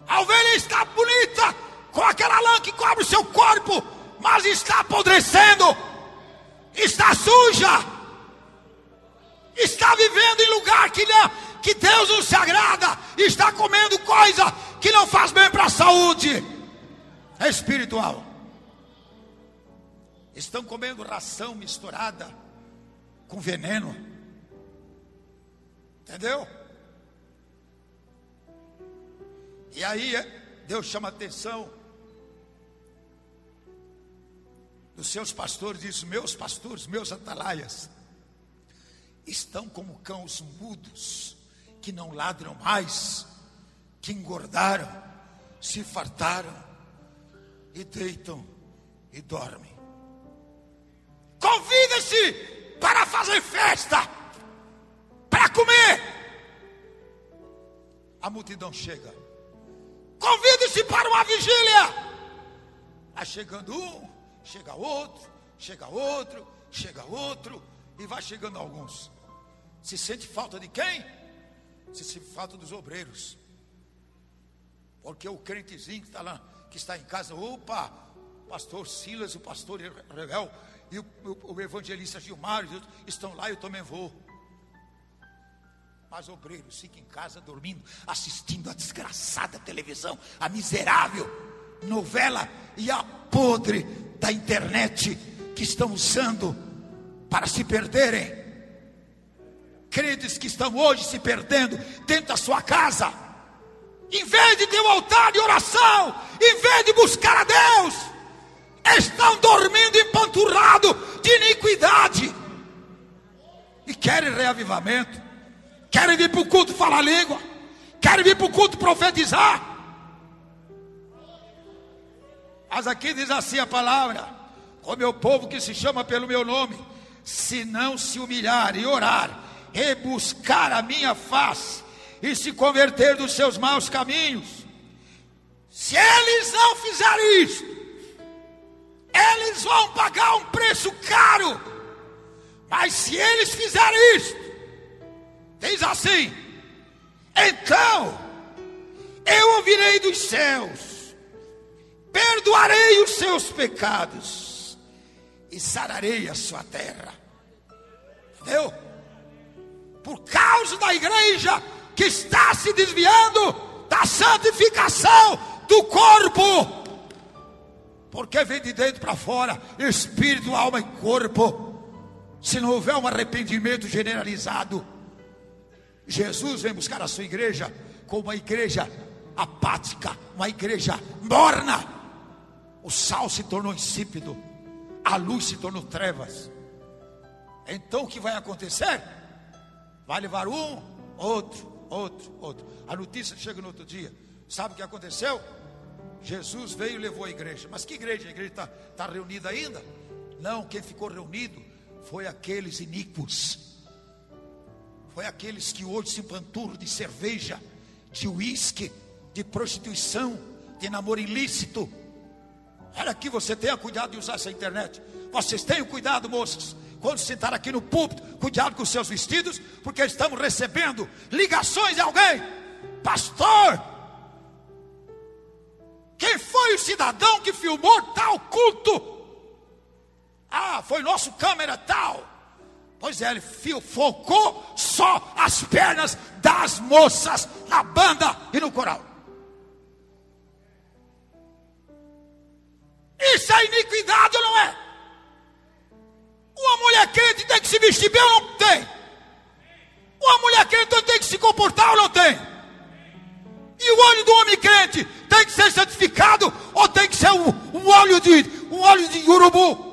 A ovelha está bonita, com aquela lã que cobre o seu corpo, mas está apodrecendo, está suja, está vivendo em lugar que Deus não se agrada, está comendo coisa que não faz bem para a saúde espiritual. Estão comendo ração misturada com veneno, entendeu? E aí Deus chama a atenção dos seus pastores, diz: meus pastores, meus atalaias, estão como cães mudos, que não ladram mais, que engordaram, se fartaram e deitam e dormem. Convida-se para fazer festa, para comer. A multidão chega. Convide-se para uma vigília. Vai chegando um, chega outro, chega outro, chega outro, e vai chegando alguns. Se sente falta de quem? Se sente falta dos obreiros. Porque o crentezinho que está lá, que está em casa, opa, o pastor Silas, o pastor Revel e o evangelista Gilmar estão lá, eu também vou. Mas obreiros ficam em casa dormindo, assistindo a desgraçada televisão, a miserável novela e a podre da internet que estão usando para se perderem. Crentes que estão hoje se perdendo dentro da sua casa, em vez de ter um altar de oração, em vez de buscar a Deus, estão dormindo empanturrados de iniquidade e querem reavivamento, querem vir para o culto falar língua, querem vir para o culto profetizar. Mas aqui diz assim a palavra: o meu povo que se chama pelo meu nome, se não se humilhar e orar, e buscar a minha face, e se converter dos seus maus caminhos, se eles não fizerem isso, eles vão pagar um preço caro. Mas se eles fizerem isso, diz assim: então eu ouvirei dos céus, perdoarei os seus pecados e sararei a sua terra. Entendeu? Por causa da igreja que está se desviando da santificação do corpo, porque vem de dentro para fora, espírito, alma e corpo. Se não houver um arrependimento generalizado, Jesus vem buscar a sua igreja como uma igreja apática, uma igreja morna. O sal se tornou insípido, a luz se tornou trevas. Então o que vai acontecer? Vai levar um, outro. A notícia chega no outro dia. Sabe o que aconteceu? Jesus veio e levou a igreja. Mas que igreja? A igreja está reunida ainda? Não, quem ficou reunido foi aqueles iníquos, foi aqueles que hoje se empanturram de cerveja, de uísque, de prostituição, de namoro ilícito. Olha aqui, você tenha cuidado de usar essa internet. Vocês tenham cuidado, moças, quando sentar aqui no púlpito, cuidado com os seus vestidos, porque estamos recebendo ligações de alguém: pastor, quem foi o cidadão que filmou tal culto? Ah, foi nosso câmera tal. Pois é, ele focou só as pernas das moças na banda e no coral. Isso é iniquidade ou não é? Uma mulher crente tem que se vestir bem ou não tem? Uma mulher crente tem que se comportar ou não tem? E o olho do homem crente tem que ser santificado ou tem que ser um óleo de urubu?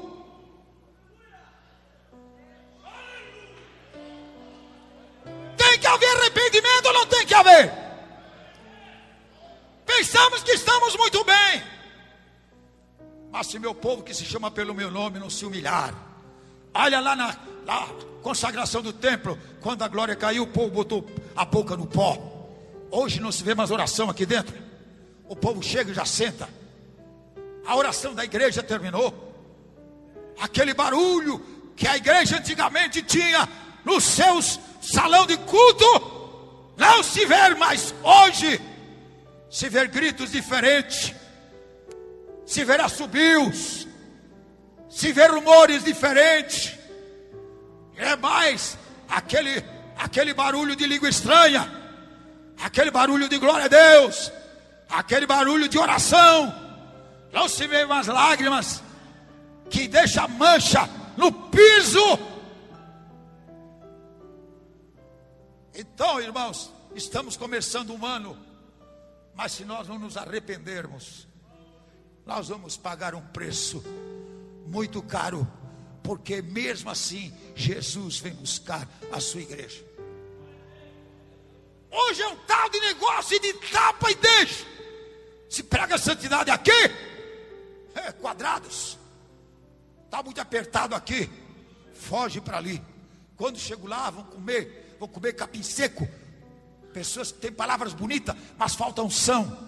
Tem que haver arrependimento ou não tem que haver? Pensamos que estamos muito bem, mas se meu povo que se chama pelo meu nome não se humilhar. Olha lá na consagração do templo, quando a glória caiu, o povo botou a boca no pó. Hoje não se vê mais oração aqui dentro. O povo chega e já senta. A oração da igreja terminou. Aquele barulho que a igreja antigamente tinha nos seus salão de culto, não se vê mais hoje. Se vê gritos diferentes, se vê assobios, se vê rumores diferentes. É mais aquele barulho de língua estranha, aquele barulho de glória a Deus, aquele barulho de oração. Não se vê mais lágrimas que deixa mancha no piso. Então, irmãos, estamos começando um ano Mas se nós não nos arrependermos, nós vamos pagar um preço muito caro, porque mesmo assim Jesus vem buscar a sua igreja. Hoje é um tal de negócio de tapa e deixa. Se prega santidade aqui, quadrados. Está muito apertado aqui, foge para ali. Quando chego lá, vão comer capim seco. Pessoas que têm palavras bonitas, mas falta unção.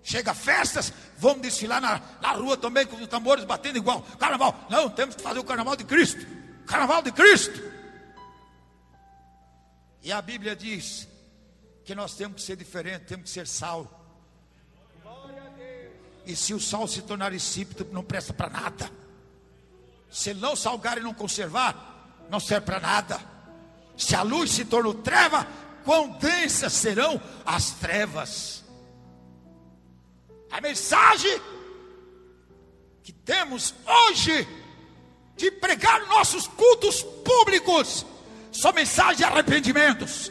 Chega festas, vamos desfilar na rua também, com os tambores batendo igual. Carnaval, não, temos que fazer o carnaval de Cristo. Carnaval de Cristo. E a Bíblia diz que nós temos que ser diferentes, temos que ser sal. E se o sal se tornar insípido, não presta para nada. Se ele não salgar e não conservar, não serve para nada. Se a luz se tornou treva, quão densas serão as trevas. A mensagem que temos hoje de pregar nossos cultos públicos são mensagens de arrependimentos,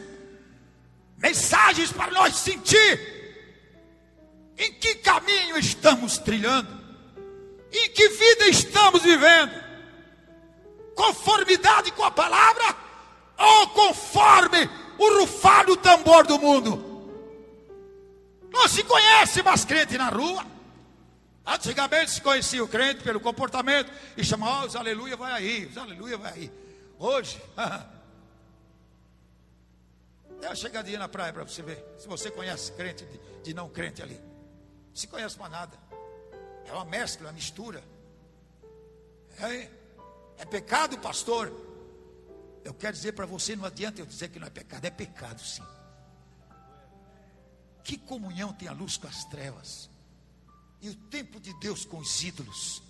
mensagens para nós sentir em que caminho estamos trilhando, em que vida estamos vivendo, conformidade com a palavra ou conforme o rufar do tambor do mundo. Não se conhece mais crente na rua. Antigamente se conhecia o crente pelo comportamento e chamava, os aleluia vai aí, os aleluia vai aí. Hoje, dê uma chegadinha na praia para você ver se você conhece crente de não crente ali. Não se conhece mais nada. É uma mescla, uma mistura. É pecado, pastor. Eu quero dizer para você, não adianta eu dizer que não é pecado. É pecado sim. Que comunhão tem a luz com as trevas? E o tempo de Deus com os ídolos?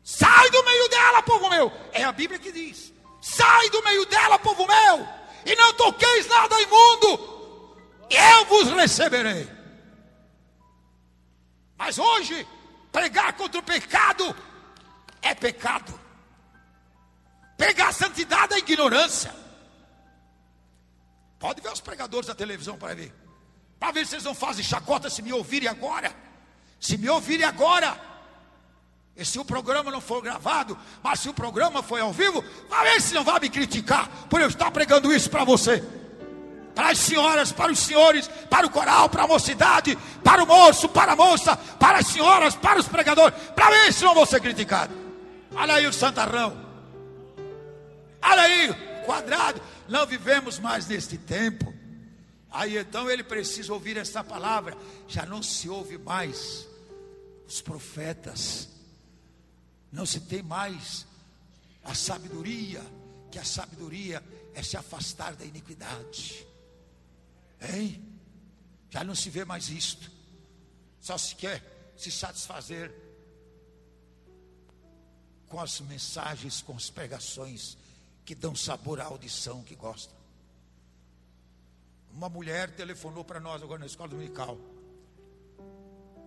Sai do meio dela, povo meu. É a Bíblia que diz: sai do meio dela, povo meu, e não toqueis nada imundo, e eu vos receberei. Mas hoje, pregar contra o pecado é pecado. Pregar a santidade é ignorância. Pode ver os pregadores da televisão para ver se eles não fazem chacota se me ouvirem agora. Se me ouvirem agora. E se o programa não for gravado, mas se o programa for ao vivo, vai ver se não vai me criticar por eu estar pregando isso para você. Para as senhoras, para os senhores, para o coral, para a mocidade, para o moço, para a moça, para as senhoras, para os pregadores, para ver se não vou ser criticado. Olha aí o santarrão. Olha aí, quadrado. Não vivemos mais neste tempo. Aí então ele precisa ouvir essa palavra. Já não se ouve mais os profetas. Não se tem mais a sabedoria. Que a sabedoria é se afastar da iniquidade. Hein? Já não se vê mais isto. Só se quer se satisfazer com as mensagens, com as pregações que dão sabor à audição que gosta. Uma mulher telefonou para nós agora na escola dominical.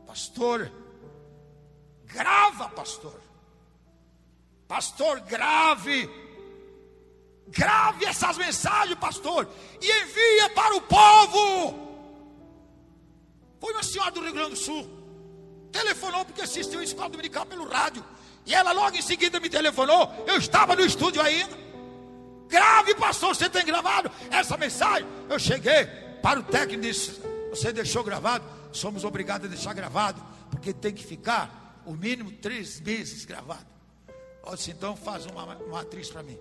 Pastor, grava, pastor. Pastor, grave essas mensagens, pastor, e envia para o povo. Foi uma senhora do Rio Grande do Sul. Telefonou porque assistiu a escola dominical pelo rádio. E ela logo em seguida me telefonou. Eu estava no estúdio ainda. Grave, pastor, você tem gravado essa mensagem? Eu cheguei para o técnico e disse: você deixou gravado? Somos obrigados a deixar gravado, porque tem que ficar o mínimo 3 meses gravado. Eu disse: então faz uma atriz para mim.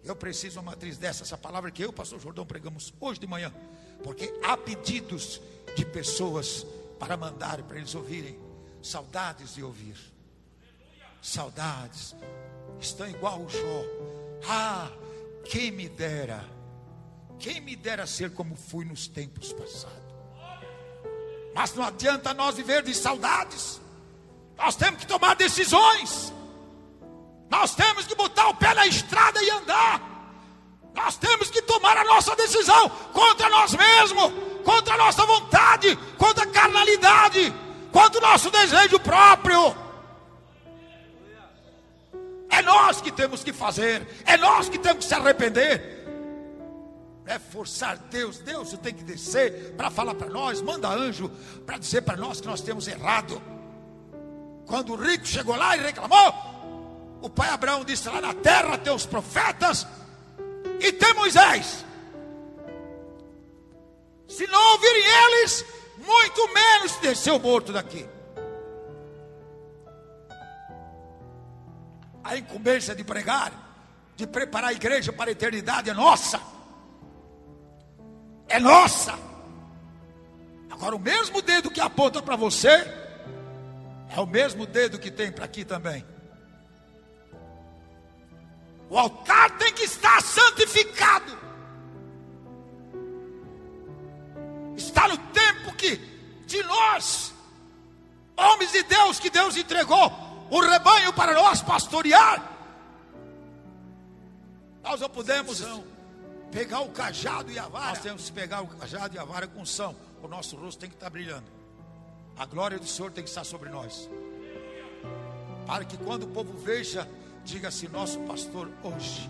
Eu preciso de uma atriz dessa. Essa palavra que eu e o pastor Jordão pregamos hoje de manhã, porque há pedidos de pessoas para mandar, para eles ouvirem. Saudades de ouvir. Saudades. Estão igual o Jó. Ah, quem me dera ser como fui nos tempos passados. Mas não adianta nós viver de saudades. Nós temos que tomar decisões. Nós temos que botar o pé na estrada e andar. Nós temos que tomar a nossa decisão contra nós mesmos, contra a nossa vontade, contra a carnalidade, contra o nosso desejo próprio. É nós que temos que fazer, é nós que temos que se arrepender. é forçar Deus. Deus tem que descer para falar para nós, manda anjo para dizer para nós que nós temos errado. Quando o rico chegou lá e reclamou, o pai Abraão disse: lá na terra tem os profetas e tem Moisés. Se não ouvirem eles, muito menos desceu morto daqui. A incumbência de pregar, de preparar a igreja para a eternidade é nossa. É nossa. Agora, o mesmo dedo que aponta para você é o mesmo dedo que tem para aqui também. O altar tem que estar santificado. Está no tempo que de nós, homens de Deus, que Deus entregou o rebanho para nós pastorear, nós não podemos pegar o cajado e a vara. Nós temos que pegar o cajado e a vara com unção. O nosso rosto tem que estar brilhando. A glória do Senhor tem que estar sobre nós, para que quando o povo veja, diga assim: nosso pastor hoje,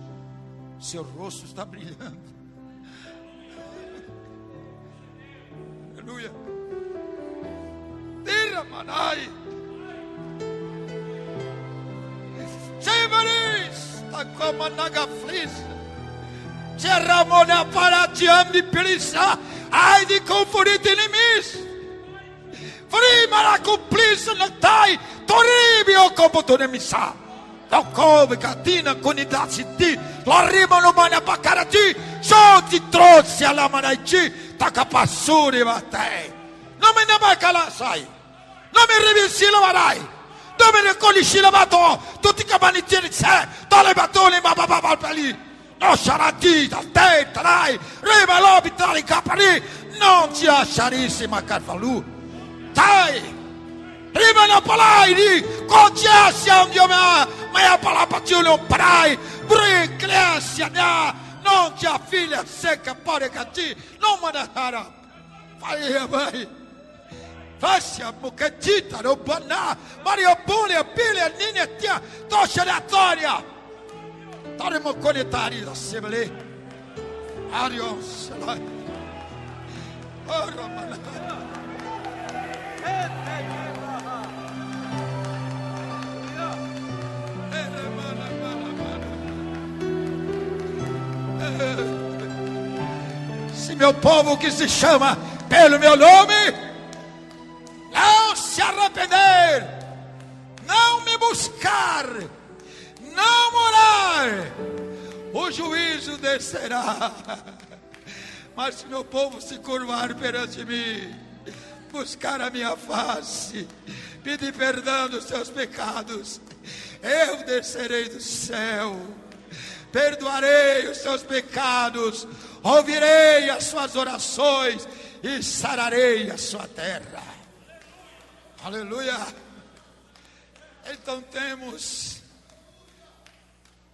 seu rosto está brilhando. Aleluia. Tira manai. Cheimaris, takoma nagaflisa. Cheramona para tiambi pelissa. Ai de confundir inimigos. Frima la cumplissa natai. Toribio como tonemissa. Não come catina con i dazi ti. Lo rimano mani a baccarati. Ciò ti trozzi alla manaici. Tacapassuri matei. Non me ne mai calasai. Non mi rivissi la varai. Non mi riconosci la mato. Tutti i camanitieri c'è. Tole battoni ma papà lì. Non sarà di da te, dai. Rima l'obita di capari. Non ci lasciarisi ma carvalù. Dai. Rima non palai di. Concessia un dio mia. Ma è palapazione un parai. Briclesia mia. Non ci affiglia secca pare catti. Non me ne sarà. Fai mai. Fascia bucchettita non banna. Mario Puli e Pili e Nini e Tia. Toscia la storia. Taremo conetari da sebele. Arios. Oh Romana. Se meu povo que se chama pelo meu nome não se arrepender, não me buscar, não orar, o juízo descerá. Mas se meu povo se curvar perante mim, buscar a minha face, pedir perdão dos seus pecados, eu descerei do céu, perdoarei os seus pecados, ouvirei as suas orações e sararei a sua terra. Aleluia. Então temos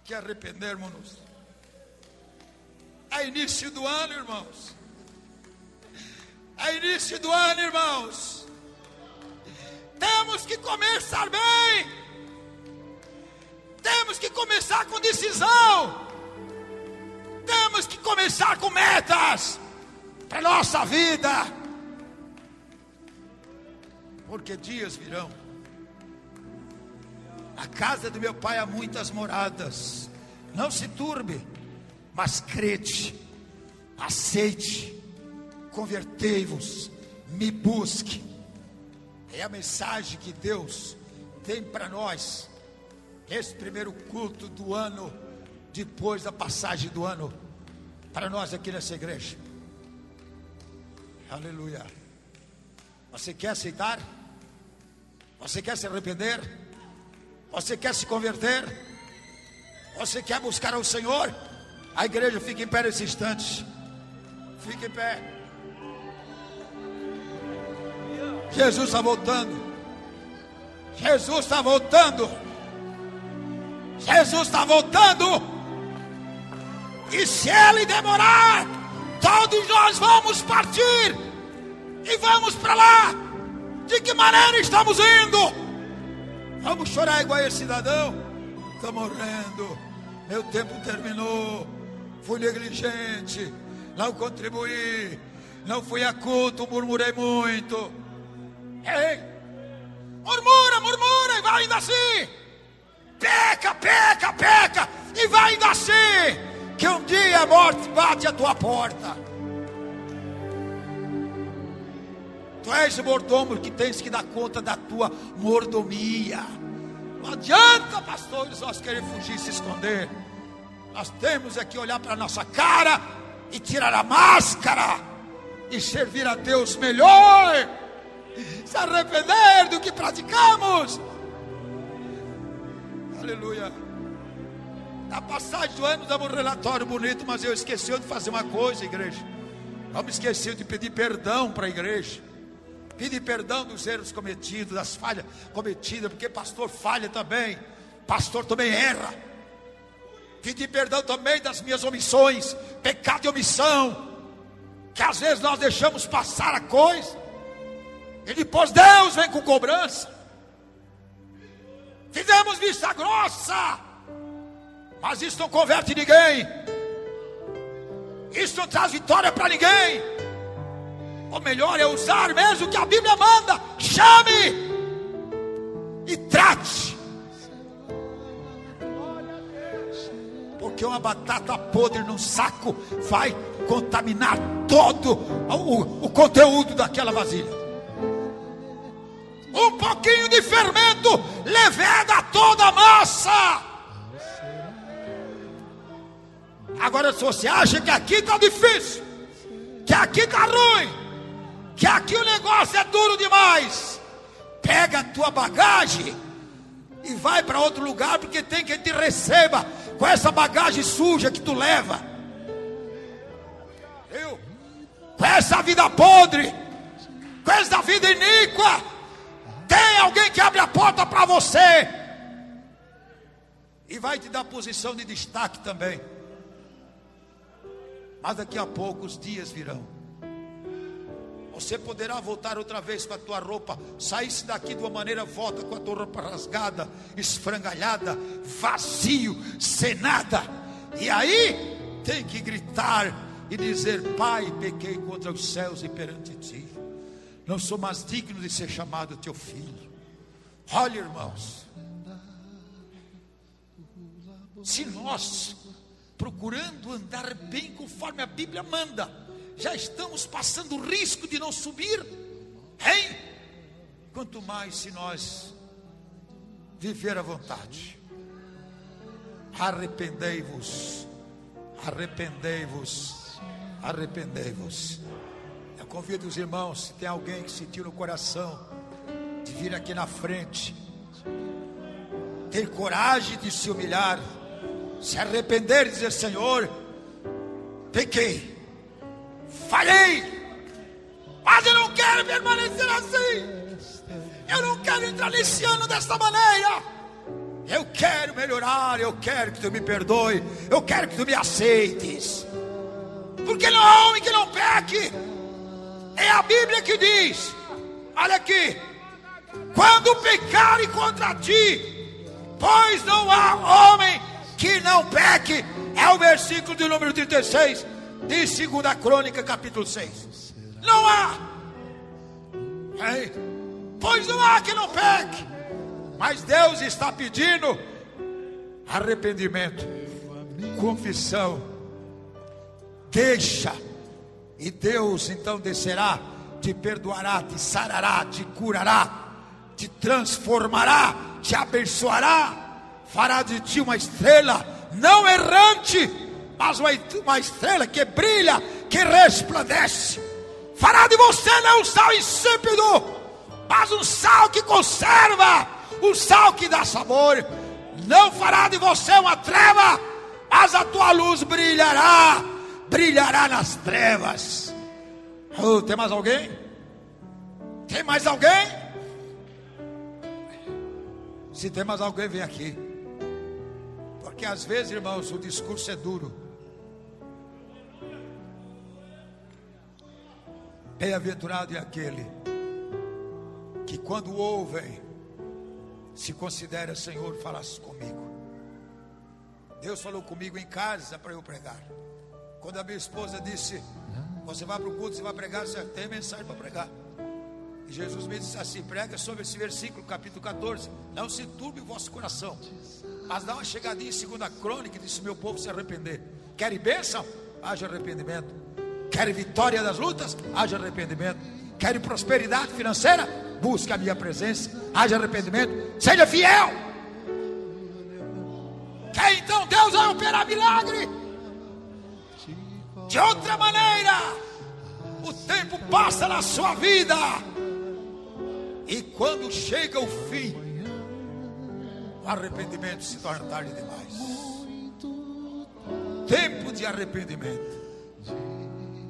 que arrependermos-nos. É início do ano, irmãos. É início do ano, irmãos. Temos que começar bem. Temos que começar com decisão. Temos que começar com metas para nossa vida. Porque dias virão. Na casa do meu pai há muitas moradas. Não se turbe, mas crede, aceite, convertei-vos, me busque. É a mensagem que Deus tem para nós. Esse primeiro culto do ano, depois da passagem do ano, para nós aqui nessa igreja. Aleluia. Você quer aceitar? Você quer se arrepender? Você quer se converter? Você quer buscar ao Senhor? A igreja fica em pé nesse instante. Fique em pé. Jesus está voltando. Jesus está voltando. Jesus está voltando. E se Ele demorar, todos nós vamos partir e vamos para lá. De que maneira estamos indo? Vamos chorar igual esse cidadão? Estou morrendo. Meu tempo terminou. Fui negligente. não contribuí, não fui a culto, murmurei muito. Ei, murmura e vai indo assim. Peca e vai indo assim, que um dia a morte bate a tua porta. Tu és o mordomo que tens que dar conta da tua mordomia. Não adianta, pastores, nós queremos fugir e se esconder. Nós temos que olhar para a nossa cara e tirar a máscara e servir a Deus melhor, se arrepender do que praticamos. Aleluia. Na passagem do ano dava um relatório bonito, mas eu esqueci de fazer uma coisa, igreja. Eu me esqueci de pedir perdão para a igreja. Pedir perdão dos erros cometidos, das falhas cometidas, porque pastor falha também, pastor também erra. Pedir perdão também das minhas omissões, pecado de omissão, que às vezes nós deixamos passar a coisa, e depois Deus vem com cobrança. Fizemos vista grossa, mas isso não converte ninguém, isso não traz vitória para ninguém. O melhor é usar mesmo o que a Bíblia manda. Chame e trate, porque uma batata podre num saco vai contaminar todo o conteúdo daquela vasilha. Um pouquinho de fermento leveda toda a massa. Agora, se você acha que aqui está difícil, que aqui está ruim, que aqui o negócio é duro demais, pega a tua bagagem e vai para outro lugar, porque tem quem te receba com essa bagagem suja que tu leva. Viu? Com essa vida podre, com essa vida iníqua, tem alguém que abre a porta para você e vai te dar posição de destaque também. Mas daqui a pouco os dias virão. Você poderá voltar outra vez com a tua roupa. Saísse daqui de uma maneira, volta com a tua roupa rasgada, esfrangalhada, vazio, sem nada. E aí tem que gritar e dizer: Pai, pequei contra os céus e perante ti, não sou mais digno de ser chamado teu filho. Olha, irmãos, se nós, procurando andar bem conforme a Bíblia manda, já estamos passando o risco de não subir, hein? Quanto mais se nós viver à vontade. Arrependei-vos, arrependei-vos, arrependei-vos. Eu convido os irmãos, se tem alguém que sentiu no coração de vir aqui na frente, ter coragem de se humilhar, se arrepender e dizer: Senhor, pequei, falhei, mas eu não quero permanecer assim. Eu não quero entrar nesse ano desta maneira. Eu quero melhorar, eu quero que tu me perdoe, eu quero que tu me aceites. Porque não há homem que não peque. É a Bíblia que diz, olha aqui: quando pecarem contra ti, pois não há homem que não peque. É o versículo de número 36 de 2 Crônica, capítulo 6. Não há, pois não há que não peque. Mas Deus está pedindo arrependimento, confissão. Deixa, e Deus então descerá, te perdoará, te sarará, te curará, te transformará, te abençoará, fará de ti uma estrela não errante, mas uma estrela que brilha, que resplandece. Fará de você não um sal insípido, mas um sal que conserva, um sal que dá sabor. Não fará de você uma treva, mas a tua luz brilhará, brilhará nas trevas. Tem mais alguém? Tem mais alguém? Se tem mais alguém, vem aqui. Porque às vezes, irmãos, o discurso é duro. Bem-aventurado é aquele que, quando ouvem, se considera: Senhor, falasse comigo. Deus falou comigo em casa para eu pregar. Quando a minha esposa disse: você vai para o culto, você vai pregar, você tem mensagem para pregar. E Jesus me disse assim: prega sobre esse versículo, capítulo 14. Não se turbe o vosso coração, mas dá uma chegadinha em 2 Crônica, disse: meu povo se arrepender. Quer bênção? Haja arrependimento. Quer vitória das lutas? Haja arrependimento. Quer prosperidade financeira? Busque a minha presença. Haja arrependimento. Seja fiel. Quer então Deus vai operar milagre? De outra maneira, o tempo passa na sua vida, e quando chega o fim, o arrependimento se torna tarde demais. Tempo de arrependimento.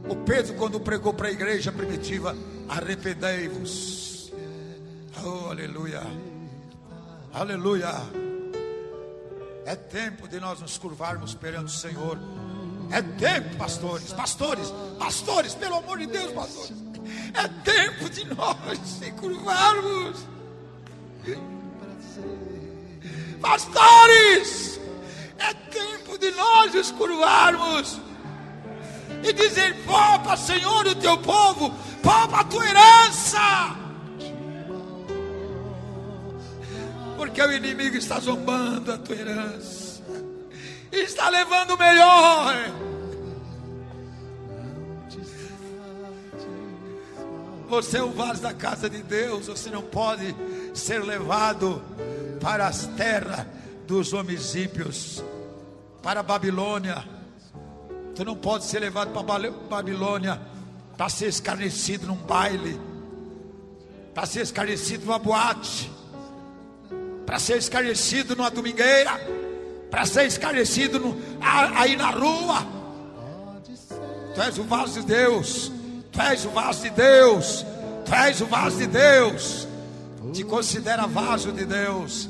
O Pedro, quando pregou para a igreja primitiva: arrependei-vos. Oh, aleluia, aleluia. É tempo de nós nos curvarmos perante o Senhor. É tempo, pastores, pelo amor de Deus, pastores, é tempo de nós se curvarmos. Pastores, é tempo de nós nos curvarmos e dizer: poupa, Senhor, o teu povo, poupa a tua herança, porque o inimigo está zombando a tua herança, está levando o melhor. Você é o vaso da casa de Deus. Você não pode ser levado para as terras dos homens ímpios, para a Babilônia. Tu não pode ser levado para a Babilônia para ser escarnecido num baile, para ser escarnecido numa boate, para ser escarnecido numa domingueira, para ser escarnecido aí na rua. Tu és o vaso de Deus. Tu és o vaso de Deus. Tu és o vaso de Deus. Te considera vaso de Deus.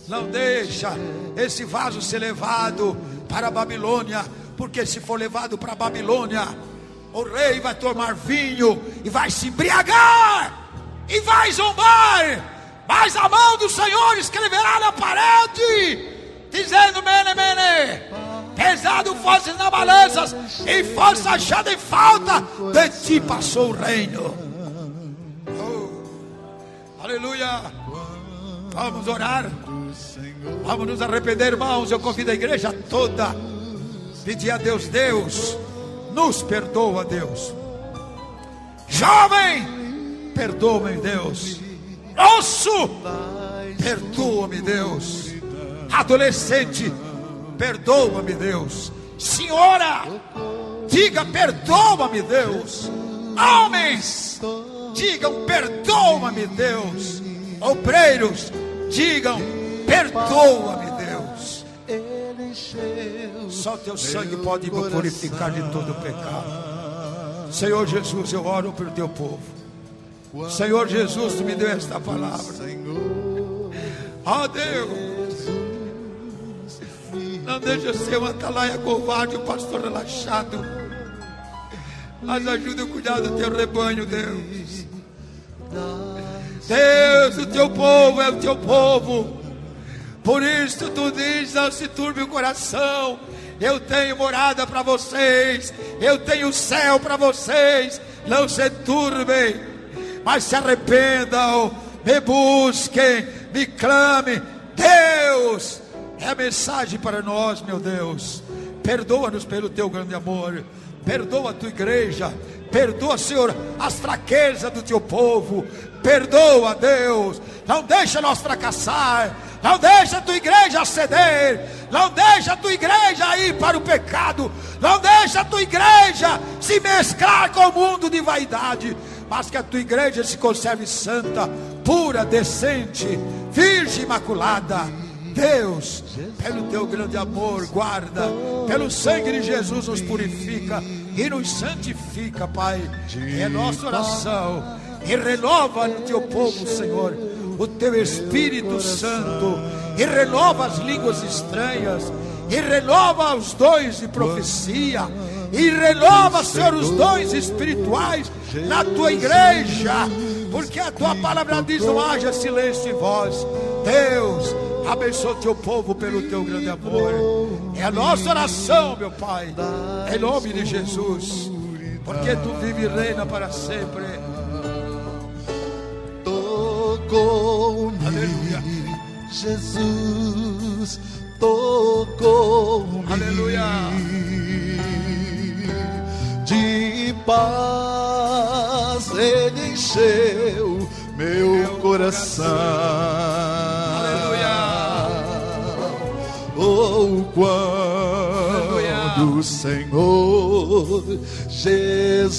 Não deixa esse vaso ser levado para a Babilônia, porque se for levado para a Babilônia, o rei vai tomar vinho e vai se embriagar e vai zombar, mas a mão do Senhor escreverá na parede, dizendo: mene, mene, pesado fosses na balanças e fosse achado em falta, de ti passou o reino. Oh, aleluia. Vamos orar, vamos nos arrepender, irmãos. Eu convido a igreja toda, pedir a Deus: Deus, nos perdoa, Deus. Jovem, perdoa-me, Deus. Moço, perdoa-me, Deus. Adolescente, perdoa-me, Deus. Senhora, diga: perdoa-me, Deus. Homens, digam: perdoa-me, Deus. Obreiros, digam: perdoa-me, Deus. Só teu sangue pode me purificar de todo o pecado. Senhor Jesus, eu oro pelo teu povo. Senhor Jesus, tu me deu esta palavra. Ó Deus, não deixa eu ser um atalaia covarde, um pastor relaxado, mas ajuda a cuidar do teu rebanho, Deus. Deus, o teu povo é o teu povo. Por isso tu diz: não se turbe o coração. Eu tenho morada para vocês, eu tenho céu para vocês. Não se turbem, mas se arrependam, me busquem, me clamem. Deus, é a mensagem para nós, meu Deus. Perdoa-nos pelo teu grande amor. Perdoa a tua igreja. Perdoa, Senhor, as fraquezas do teu povo. Perdoa, Deus. Não deixa nós fracassar. Não deixa a tua igreja ceder. Não deixa a tua igreja ir para o pecado. Não deixa a tua igreja se mesclar com o mundo de vaidade. Mas que a tua igreja se conserve santa, pura, decente, virgem, imaculada. Deus, pelo teu grande amor, guarda. Pelo sangue de Jesus nos purifica e nos santifica, Pai. É nossa oração. E renova no teu povo, Senhor, o teu Espírito Santo. E renova as línguas estranhas. E renova os dons de profecia. E renova, Senhor, os dons espirituais na tua igreja. Porque a tua palavra diz: não haja silêncio em vós. Deus, abençoa o teu povo pelo teu grande amor. É É a nossa oração, meu Pai, em nome de Jesus, porque Tu vive e reina para sempre. Tocou-me, Aleluia. Jesus tocou-me, Aleluia. de paz Ele encheu meu coração. Aleluia. Oh, quando o Senhor Jesus